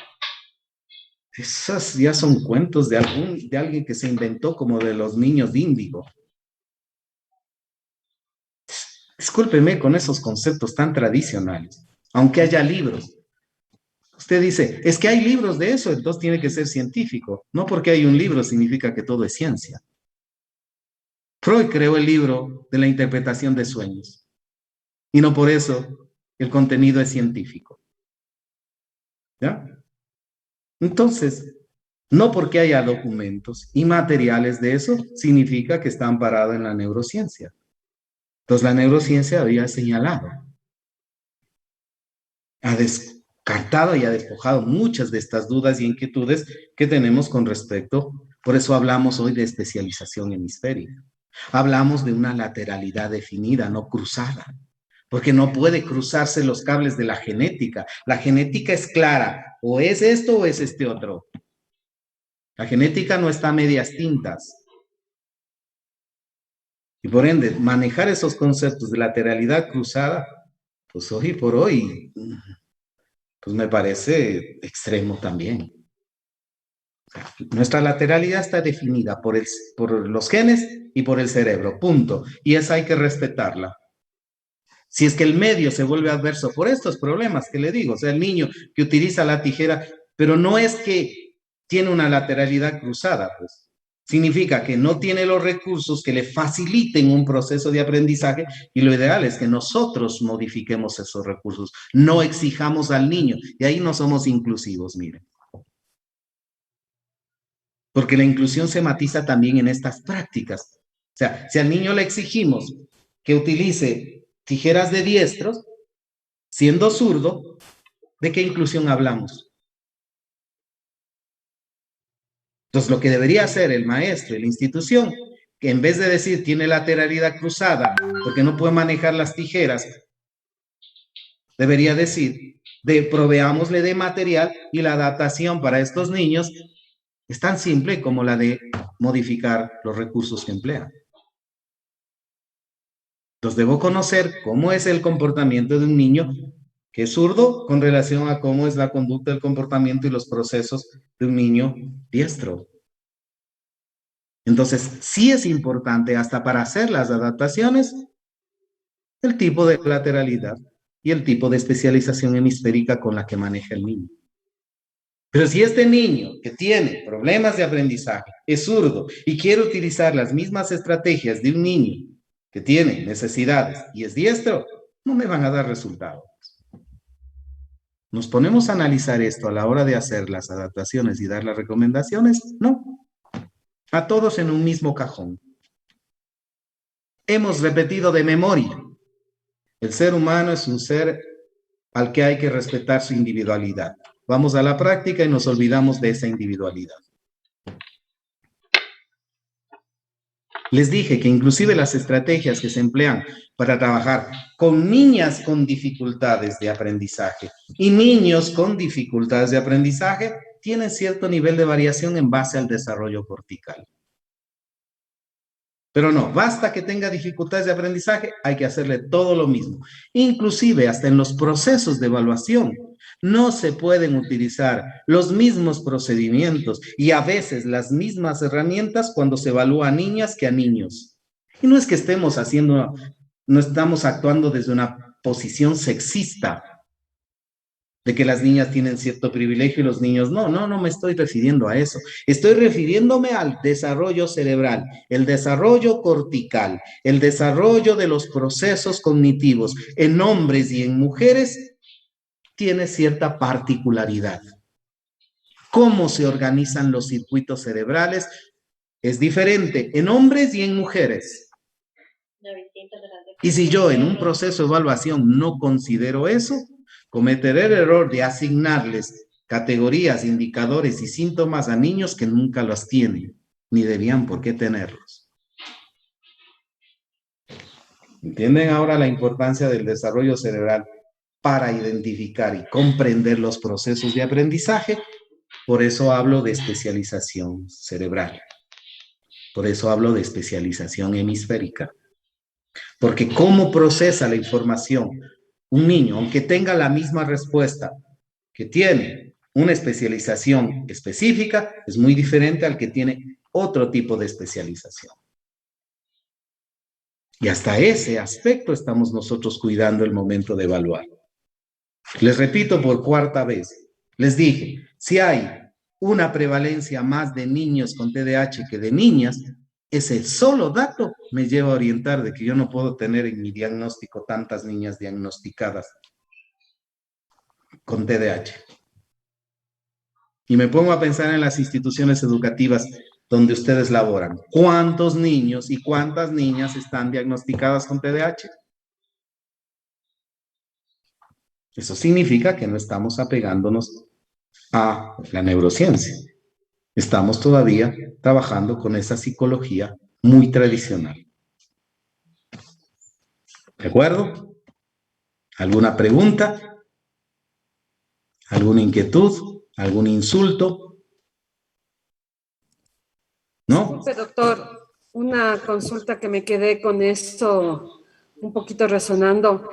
esas ya son cuentos de alguien que se inventó como de los niños de índigo. Discúlpeme con esos conceptos tan tradicionales, aunque haya libros. Usted dice, es que hay libros de eso, entonces tiene que ser científico. No porque hay un libro significa que todo es ciencia. Freud creó el libro de la interpretación de sueños. Y no por eso el contenido es científico. ¿Ya? Entonces, no porque haya documentos y materiales de eso, significa que está amparado en la neurociencia. Entonces, la neurociencia había señalado, ha descartado y ha despojado muchas de estas dudas y inquietudes que tenemos con respecto, por eso hablamos hoy de especialización hemisférica. Hablamos de una lateralidad definida, no cruzada, porque no puede cruzarse los cables de la genética. La genética es clara, o es esto o es este otro. La genética no está a medias tintas. Y por ende, manejar esos conceptos de lateralidad cruzada, pues hoy por hoy, pues me parece extremo también. Nuestra lateralidad está definida por los genes y por el cerebro, punto. Y esa hay que respetarla. Si es que el medio se vuelve adverso por estos problemas que le digo, o sea, el niño que utiliza la tijera, pero no es que tiene una lateralidad cruzada, pues. Significa que no tiene los recursos que le faciliten un proceso de aprendizaje y lo ideal es que nosotros modifiquemos esos recursos, no exijamos al niño y ahí no somos inclusivos, miren. Porque la inclusión se matiza también en estas prácticas. O sea, si al niño le exigimos que utilice tijeras de diestros, siendo zurdo, ¿de qué inclusión hablamos? Entonces, lo que debería hacer el maestro y la institución, que en vez de decir tiene lateralidad cruzada porque no puede manejar las tijeras, debería decir, proveámosle de material y la adaptación para estos niños es tan simple como la de modificar los recursos que emplean. Entonces, debo conocer cómo es el comportamiento de un niño que es zurdo con relación a cómo es la conducta, el comportamiento y los procesos de un niño diestro. Entonces, sí es importante hasta para hacer las adaptaciones el tipo de lateralidad y el tipo de especialización hemisférica con la que maneja el niño. Pero si este niño que tiene problemas de aprendizaje es zurdo y quiere utilizar las mismas estrategias de un niño que tiene necesidades y es diestro, no me van a dar resultados. ¿Nos ponemos a analizar esto a la hora de hacer las adaptaciones y dar las recomendaciones? No. A todos en un mismo cajón. Hemos repetido de memoria. El ser humano es un ser al que hay que respetar su individualidad. Vamos a la práctica y nos olvidamos de esa individualidad. Les dije que inclusive las estrategias que se emplean para trabajar con niñas con dificultades de aprendizaje y niños con dificultades de aprendizaje tienen cierto nivel de variación en base al desarrollo cortical. Pero no, basta que tenga dificultades de aprendizaje, hay que hacerle todo lo mismo. Inclusive hasta en los procesos de evaluación no se pueden utilizar los mismos procedimientos y a veces las mismas herramientas cuando se evalúa a niñas que a niños. Y no es que estemos haciendo, no estamos actuando desde una posición sexista, de que las niñas tienen cierto privilegio y los niños no. No me estoy refiriendo a eso. Estoy refiriéndome al desarrollo cerebral, el desarrollo cortical, el desarrollo de los procesos cognitivos en hombres y en mujeres tiene cierta particularidad. ¿Cómo se organizan los circuitos cerebrales? Es diferente en hombres y en mujeres. Y si yo en un proceso de evaluación no considero eso, cometeré el error de asignarles categorías, indicadores y síntomas a niños que nunca los tienen, ni debían por qué tenerlos. ¿Entienden ahora la importancia del desarrollo cerebral para identificar y comprender los procesos de aprendizaje? Por eso hablo de especialización cerebral. Por eso hablo de especialización hemisférica. Porque cómo procesa la información un niño, aunque tenga la misma respuesta que tiene una especialización específica, es muy diferente al que tiene otro tipo de especialización. Y hasta ese aspecto estamos nosotros cuidando el momento de evaluar. Les repito por cuarta vez, les dije, si hay una prevalencia más de niños con TDAH que de niñas, ese solo dato me lleva a orientar de que yo no puedo tener en mi diagnóstico tantas niñas diagnosticadas con TDAH. Y me pongo a pensar en las instituciones educativas donde ustedes laboran. ¿Cuántos niños y cuántas niñas están diagnosticadas con TDAH? Eso significa que no estamos apegándonos a la neurociencia. Estamos todavía trabajando con esa psicología muy tradicional. ¿De acuerdo? ¿Alguna pregunta? ¿Alguna inquietud? ¿Algún insulto? ¿No? Disculpe, doctor, una consulta que me quedé con esto un poquito resonando.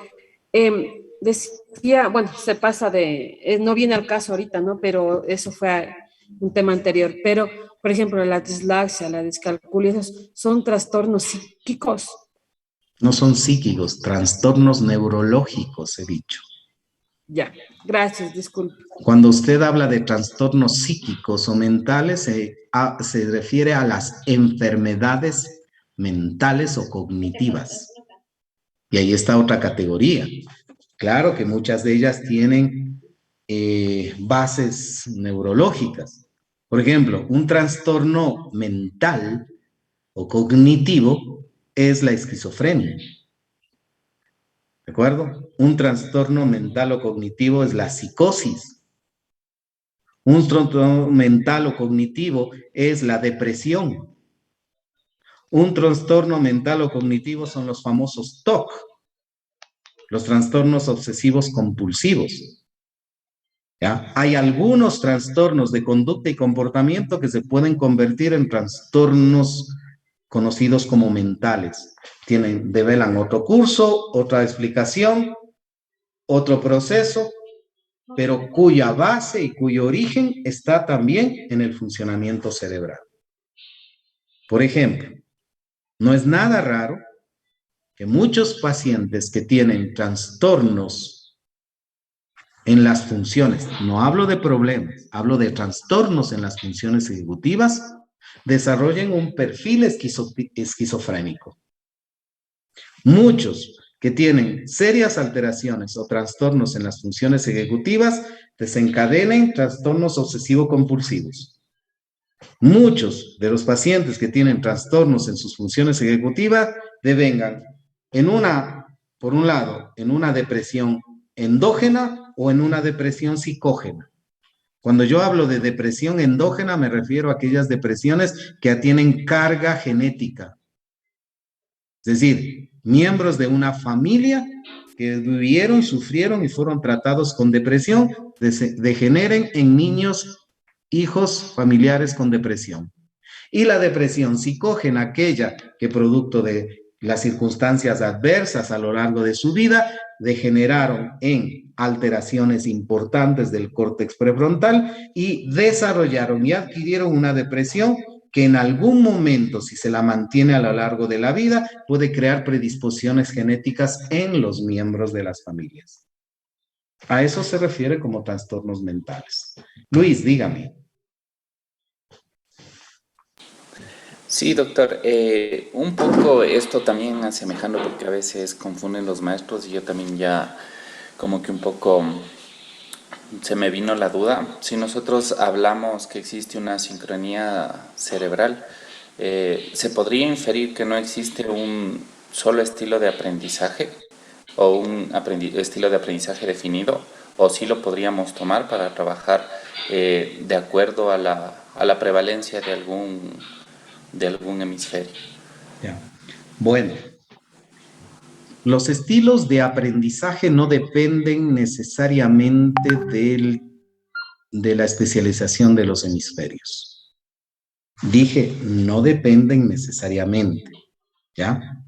Decía, bueno, se pasa de, no viene al caso ahorita, ¿no? Pero eso fue un tema anterior. Pero, por ejemplo, la dislexia, la discalculia, esos son trastornos psíquicos. No son psíquicos, trastornos neurológicos, he dicho. Ya, gracias, disculpe. Cuando usted habla de trastornos psíquicos o mentales, se refiere a las enfermedades mentales o cognitivas. Y ahí está otra categoría. Claro que muchas de ellas tienen bases neurológicas. Por ejemplo, un trastorno mental o cognitivo es la esquizofrenia. ¿De acuerdo? Un trastorno mental o cognitivo es la psicosis. Un trastorno mental o cognitivo es la depresión. Un trastorno mental o cognitivo son los famosos TOC, los trastornos obsesivos compulsivos. ¿Ya? Hay algunos trastornos de conducta y comportamiento que se pueden convertir en trastornos conocidos como mentales. Develan otro curso, otra explicación, otro proceso, pero cuya base y cuyo origen está también en el funcionamiento cerebral. Por ejemplo, no es nada raro que muchos pacientes que tienen trastornos en las funciones, no hablo de problemas, hablo de trastornos en las funciones ejecutivas, desarrollen un perfil esquizofrénico. Muchos que tienen serias alteraciones o trastornos en las funciones ejecutivas desencadenen trastornos obsesivo-compulsivos. Muchos de los pacientes que tienen trastornos en sus funciones ejecutivas devengan por un lado, en una depresión endógena o en una depresión psicógena. Cuando yo hablo de depresión endógena, me refiero a aquellas depresiones que tienen carga genética. Es decir, miembros de una familia que vivieron, sufrieron y fueron tratados con depresión, degeneren en niños, hijos, familiares con depresión. Y la depresión psicógena, aquella que producto de las circunstancias adversas a lo largo de su vida, degeneraron en alteraciones importantes del córtex prefrontal y desarrollaron y adquirieron una depresión que en algún momento, si se la mantiene a lo largo de la vida, puede crear predisposiciones genéticas en los miembros de las familias. A eso se refiere como trastornos mentales. Luis, dígame. Sí, doctor. Un poco esto también asemejando, porque a veces confunden los maestros y yo también ya como que un poco se me vino la duda. Si nosotros hablamos que existe una sincronía cerebral, ¿se podría inferir que no existe un solo estilo de aprendizaje o un estilo de aprendizaje definido? ¿O sí lo podríamos tomar para trabajar de acuerdo a la prevalencia de algún hemisferio? Ya. Bueno, los estilos de aprendizaje no dependen necesariamente de la especialización de los hemisferios. Dije, no dependen necesariamente, ¿ya?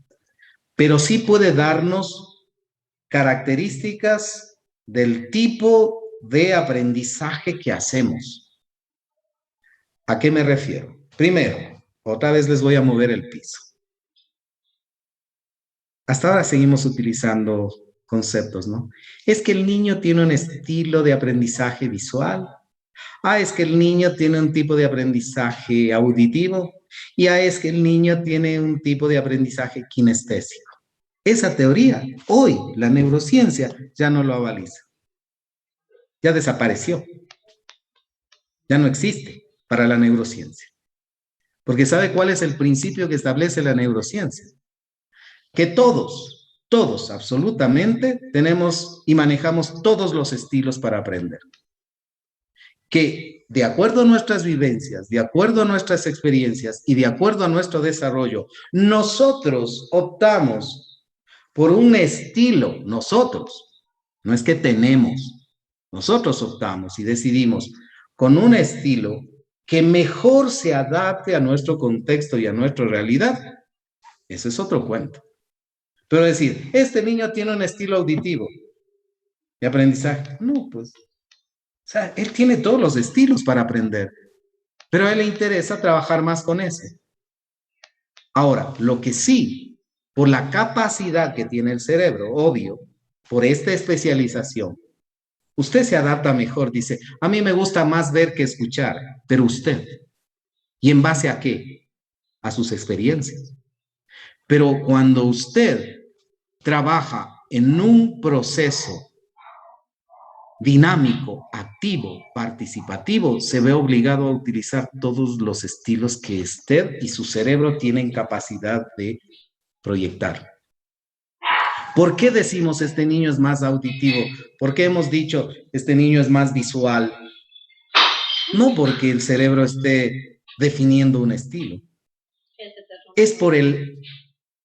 Pero sí puede darnos características del tipo de aprendizaje que hacemos. ¿A qué me refiero? Primero, otra vez les voy a mover el piso. Hasta ahora seguimos utilizando conceptos, ¿no? Es que el niño tiene un estilo de aprendizaje visual. Es que el niño tiene un tipo de aprendizaje auditivo. Y es que el niño tiene un tipo de aprendizaje kinestésico. Esa teoría, hoy, la neurociencia ya no lo avaliza. Ya desapareció. Ya no existe para la neurociencia. Porque ¿sabe cuál es el principio que establece la neurociencia? Que todos absolutamente tenemos y manejamos todos los estilos para aprender. Que de acuerdo a nuestras vivencias, de acuerdo a nuestras experiencias y de acuerdo a nuestro desarrollo, nosotros optamos por un estilo, nosotros, no es que tenemos, nosotros optamos y decidimos con un estilo que mejor se adapte a nuestro contexto y a nuestra realidad. Ese es otro cuento. Pero decir, este niño tiene un estilo auditivo de aprendizaje. No, pues, o sea, él tiene todos los estilos para aprender, pero a él le interesa trabajar más con ese. Ahora, lo que sí, por la capacidad que tiene el cerebro, obvio, por esta especialización, usted se adapta mejor, dice, a mí me gusta más ver que escuchar, pero usted, ¿y en base a qué? A sus experiencias. Pero cuando usted trabaja en un proceso dinámico, activo, participativo, se ve obligado a utilizar todos los estilos que usted y su cerebro tienen capacidad de proyectar. ¿Por qué decimos este niño es más auditivo? ¿Por qué hemos dicho este niño es más visual? No porque el cerebro esté definiendo un estilo. Es por el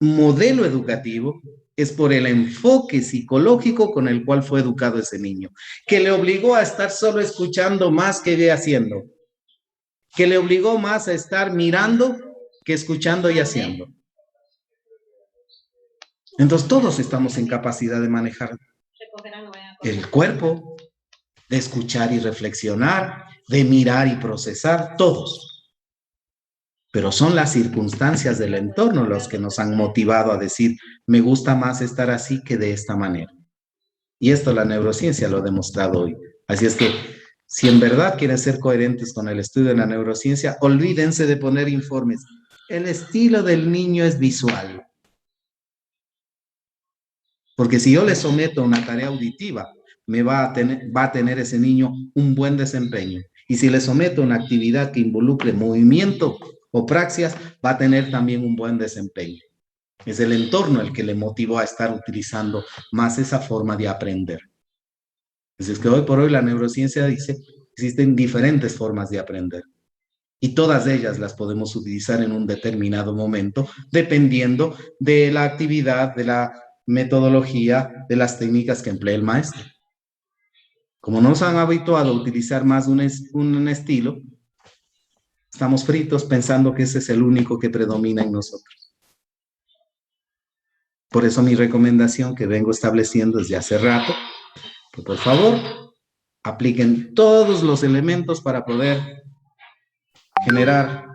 modelo educativo, es por el enfoque psicológico con el cual fue educado ese niño, que le obligó a estar solo escuchando más que haciendo, que le obligó más a estar mirando que escuchando y haciendo. Entonces todos estamos en capacidad de manejar el cuerpo, de escuchar y reflexionar, de mirar y procesar, todos. Pero son las circunstancias del entorno los que nos han motivado a decir, me gusta más estar así que de esta manera. Y esto la neurociencia lo ha demostrado hoy. Así es que, si en verdad quieren ser coherentes con el estudio de la neurociencia, olvídense de poner informes. El estilo del niño es visual. Porque si yo le someto a una tarea auditiva, va a tener ese niño un buen desempeño. Y si le someto a una actividad que involucre movimiento o praxias, va a tener también un buen desempeño. Es el entorno el que le motivó a estar utilizando más esa forma de aprender. Es que hoy por hoy la neurociencia dice que existen diferentes formas de aprender. Y todas ellas las podemos utilizar en un determinado momento, dependiendo de la actividad, de la metodología, de las técnicas que emplee el maestro. Como nos han habituado a utilizar más un estilo, estamos fritos pensando que ese es el único que predomina en nosotros. Por eso mi recomendación que vengo estableciendo desde hace rato, que por favor apliquen todos los elementos para poder generar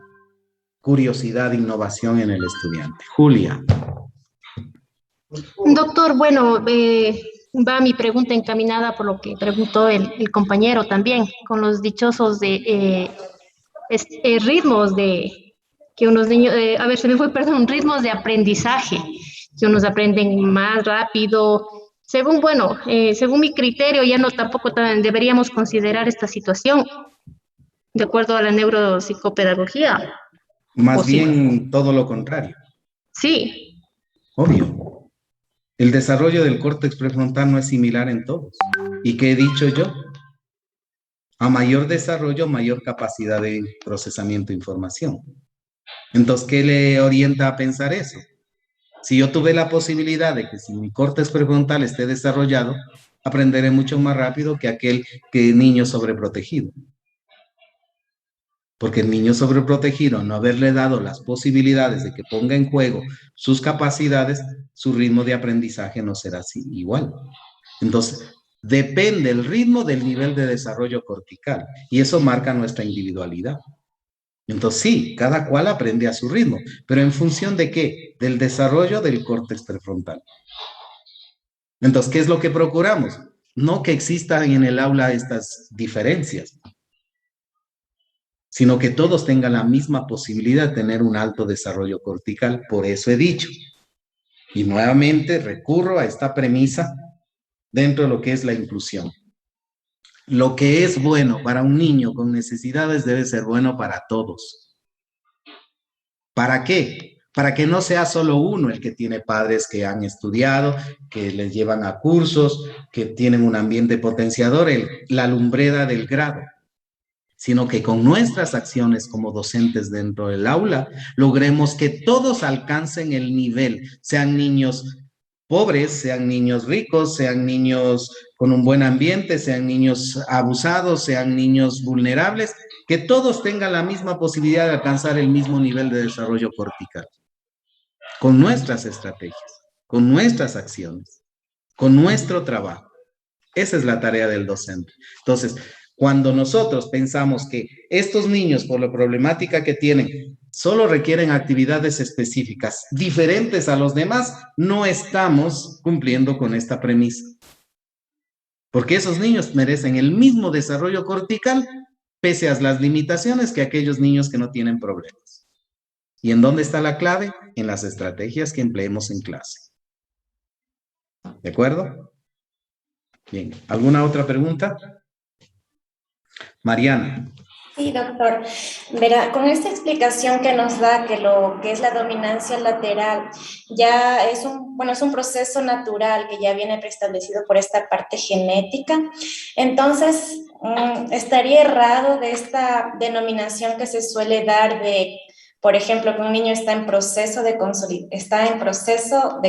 curiosidad e innovación en el estudiante. Julia. Doctor, bueno, va mi pregunta encaminada por lo que preguntó el compañero también, con los dichosos de ritmos de que unos niños, a ver, se me fue, perdón, ritmos de aprendizaje, que unos aprenden más rápido. Según, bueno, según mi criterio, ya no tampoco deberíamos considerar esta situación, de acuerdo a la neuropsicopedagogía. Más bien todo lo contrario. Sí. Obvio. El desarrollo del córtex prefrontal no es similar en todos. ¿Y qué he dicho yo? A mayor desarrollo, mayor capacidad de procesamiento de información. Entonces, ¿qué le orienta a pensar eso? Si yo tuve la posibilidad de que si mi córtex prefrontal esté desarrollado, aprenderé mucho más rápido que aquel niño sobreprotegido. Porque el niño sobreprotegido, no haberle dado las posibilidades de que ponga en juego sus capacidades, su ritmo de aprendizaje no será así igual. Entonces, depende el ritmo del nivel de desarrollo cortical y eso marca nuestra individualidad. Entonces, sí, cada cual aprende a su ritmo, pero ¿en función de qué? Del desarrollo del córtex prefrontal. Entonces, ¿qué es lo que procuramos? No que existan en el aula estas diferencias, sino que todos tengan la misma posibilidad de tener un alto desarrollo cortical. Por eso he dicho, y nuevamente recurro a esta premisa dentro de lo que es la inclusión. Lo que es bueno para un niño con necesidades debe ser bueno para todos. ¿Para qué? Para que no sea solo uno el que tiene padres que han estudiado, que les llevan a cursos, que tienen un ambiente potenciador, la lumbrera del grado, sino que con nuestras acciones como docentes dentro del aula, logremos que todos alcancen el nivel, sean niños pobres, sean niños ricos, sean niños con un buen ambiente, sean niños abusados, sean niños vulnerables, que todos tengan la misma posibilidad de alcanzar el mismo nivel de desarrollo cortical. Con nuestras estrategias, con nuestras acciones, con nuestro trabajo. Esa es la tarea del docente. Entonces, cuando nosotros pensamos que estos niños, por la problemática que tienen, solo requieren actividades específicas diferentes a los demás, no estamos cumpliendo con esta premisa. Porque esos niños merecen el mismo desarrollo cortical, pese a las limitaciones que aquellos niños que no tienen problemas. ¿Y en dónde está la clave? En las estrategias que empleemos en clase. ¿De acuerdo? Bien, ¿alguna otra pregunta? Mariana. Sí, doctor. Verá, con esta explicación que nos da que lo que es la dominancia lateral ya es un proceso natural que ya viene preestablecido por esta parte genética. Entonces, estaría errado de esta denominación que se suele dar de, por ejemplo, que un niño está en proceso de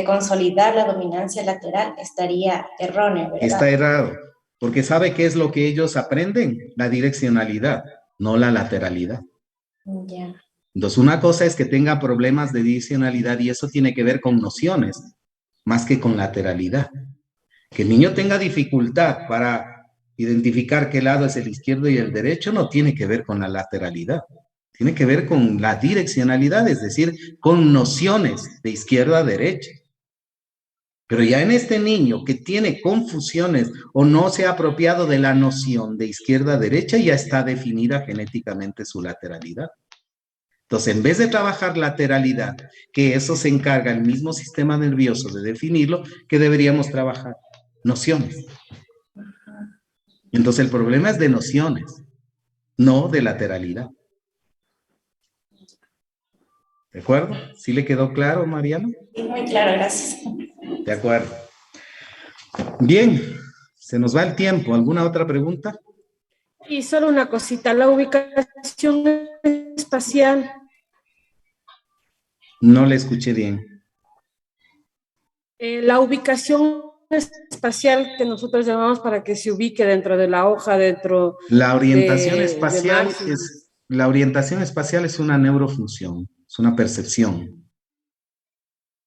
consolidar la dominancia lateral. Estaría erróneo, ¿verdad? Está errado, porque ¿sabe qué es lo que ellos aprenden? La direccionalidad, no la lateralidad. Ya. Entonces, una cosa es que tenga problemas de direccionalidad y eso tiene que ver con nociones, más que con lateralidad. Que el niño tenga dificultad para identificar qué lado es el izquierdo y el derecho no tiene que ver con la lateralidad. Tiene que ver con la direccionalidad, es decir, con nociones de izquierda a derecha. Pero ya en este niño que tiene confusiones o no se ha apropiado de la noción de izquierda a derecha, ya está definida genéticamente su lateralidad. Entonces, en vez de trabajar lateralidad, que eso se encarga el mismo sistema nervioso de definirlo, ¿qué deberíamos trabajar? Nociones. Entonces, el problema es de nociones, no de lateralidad. ¿De acuerdo? ¿Sí le quedó claro, Mariana? Sí, muy claro, gracias. De acuerdo. Bien, se nos va el tiempo. ¿Alguna otra pregunta? Y solo una cosita, la ubicación espacial. No le escuché bien. La ubicación espacial que nosotros llamamos para que se ubique dentro de la hoja, dentro La orientación de espacial máxima. la orientación espacial es una neurofunción, es una percepción.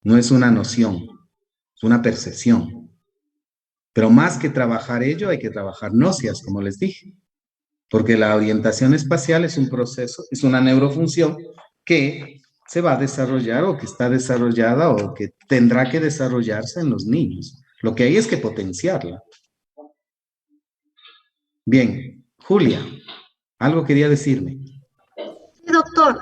No es una noción, es una percepción. Pero más que trabajar ello, hay que trabajar nocias, como les dije. Porque la orientación espacial es un proceso, es una neurofunción que se va a desarrollar o que está desarrollada o que tendrá que desarrollarse en los niños. Lo que hay es que potenciarla. Bien, Julia, algo quería decirme. Sí, doctor.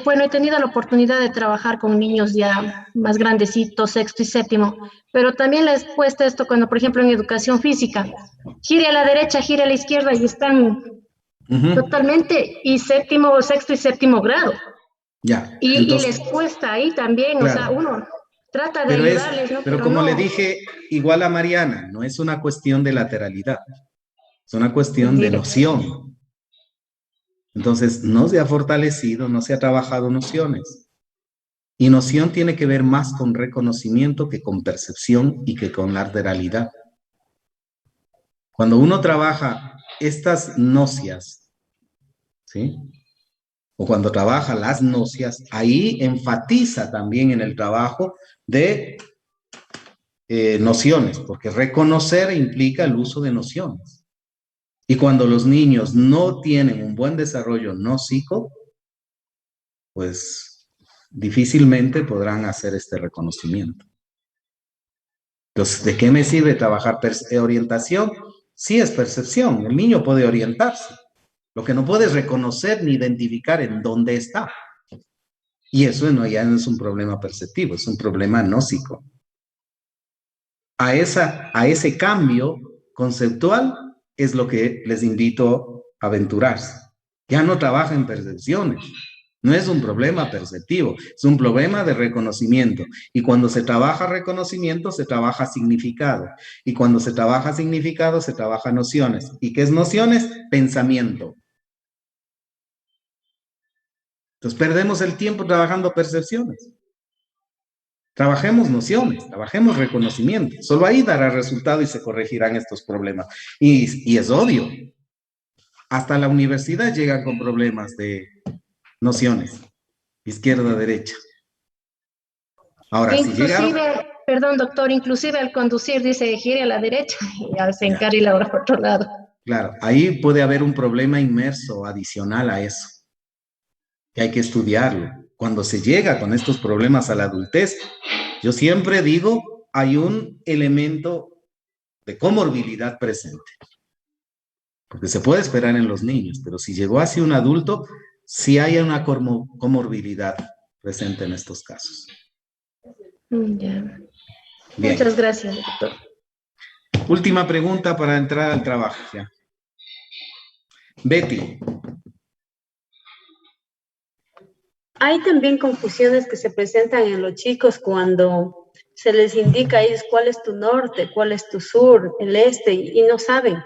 Bueno, he tenido la oportunidad de trabajar con niños ya más grandecitos, sexto y séptimo, pero también les he puesto esto cuando, por ejemplo, en educación física, gire a la derecha, gire a la izquierda y están totalmente, y sexto y séptimo grado. Ya. Y Entonces, les cuesta ahí también, claro. O sea, uno trata de pero ayudarles, ¿no? pero como no. le dije, igual a Mariana, no es una cuestión de lateralidad, es una cuestión de noción. Entonces, no se ha fortalecido, no se ha trabajado nociones. Y noción tiene que ver más con reconocimiento que con percepción y que con lateralidad. Cuando uno trabaja estas nocias, ¿sí? O cuando trabaja las nocias, ahí enfatiza también en el trabajo de nociones, porque reconocer implica el uso de nociones. Y cuando los niños no tienen un buen desarrollo nocico, pues difícilmente podrán hacer este reconocimiento. Entonces, ¿de qué me sirve trabajar orientación? Sí es percepción, el niño puede orientarse. Lo que no puede es reconocer ni identificar en dónde está. Y eso ya no es un problema perceptivo, es un problema nocico. A ese cambio conceptual es lo que les invito a aventurarse. Ya no trabaja en percepciones. No es un problema perceptivo, es un problema de reconocimiento. Y cuando se trabaja reconocimiento, se trabaja significado. Y cuando se trabaja significado, se trabaja nociones. ¿Y qué es nociones? Pensamiento. Entonces perdemos el tiempo trabajando percepciones. Trabajemos nociones, trabajemos reconocimiento. Solo ahí dará resultado y se corregirán estos problemas. Y es obvio. Hasta la universidad llegan con problemas de nociones. Izquierda, derecha. Ahora, si llegaron... Perdón, doctor, inclusive al conducir dice gire a la derecha y al se encarrila ahora por otro lado. Claro, ahí puede haber un problema inmerso adicional a eso, que hay que estudiarlo. Cuando se llega con estos problemas a la adultez, yo siempre digo, hay un elemento de comorbilidad presente. Porque se puede esperar en los niños, pero si llegó así un adulto, sí hay una comorbilidad presente en estos casos. Ya. Bien. Muchas gracias, doctor. Última pregunta para entrar al trabajo. Ya. Betty. Hay también confusiones que se presentan en los chicos cuando se les indica a ellos cuál es tu norte, cuál es tu sur, el este, y no saben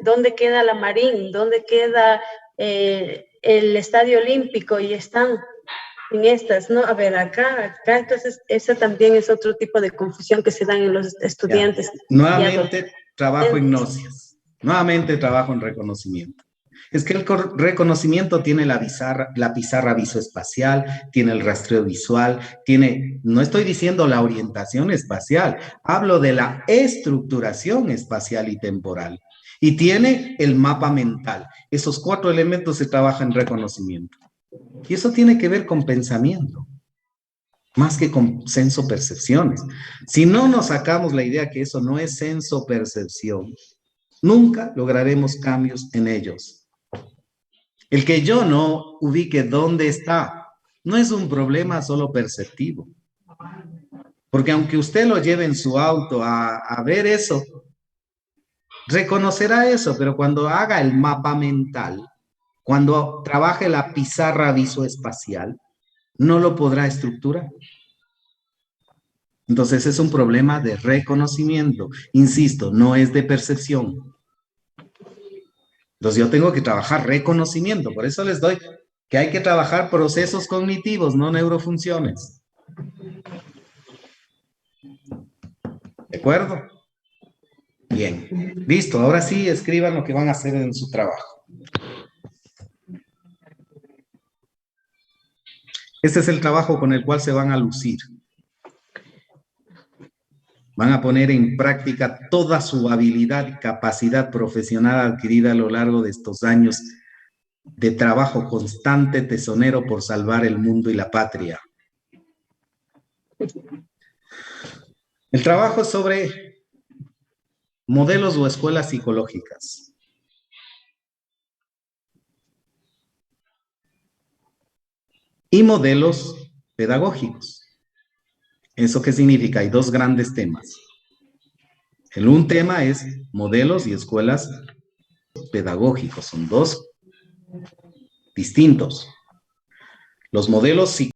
dónde queda la Marín, dónde queda el Estadio Olímpico, y están en estas, ¿no? A ver, acá, entonces ese también es otro tipo de confusión que se dan en los estudiantes. Nuevamente trabajo en nocias, nuevamente trabajo en reconocimiento. Es que el reconocimiento tiene la pizarra visoespacial, tiene el rastreo visual, no estoy diciendo la orientación espacial, hablo de la estructuración espacial y temporal. Y tiene el mapa mental. Esos 4 elementos se trabajan en reconocimiento. Y eso tiene que ver con pensamiento, más que con senso-percepciones. Si no nos sacamos la idea que eso no es senso-percepción, nunca lograremos cambios en ellos. El que yo no ubique dónde está, no es un problema solo perceptivo. Porque aunque usted lo lleve en su auto a ver eso, reconocerá eso, pero cuando haga el mapa mental, cuando trabaje la pizarra visoespacial, no lo podrá estructurar. Entonces es un problema de reconocimiento. Insisto, no es de percepción. Entonces yo tengo que trabajar reconocimiento. Por eso les doy que hay que trabajar procesos cognitivos, no neurofunciones. ¿De acuerdo? Bien. Listo. Ahora sí, escriban lo que van a hacer en su trabajo. Este es el trabajo con el cual se van a lucir. Van a poner en práctica toda su habilidad y capacidad profesional adquirida a lo largo de estos años de trabajo constante, tesonero por salvar el mundo y la patria. El trabajo es sobre modelos o escuelas psicológicas. Y modelos pedagógicos. ¿Eso qué significa? Hay dos grandes temas. Un tema es modelos y escuelas pedagógicos. Son dos distintos. Los modelos psicológicos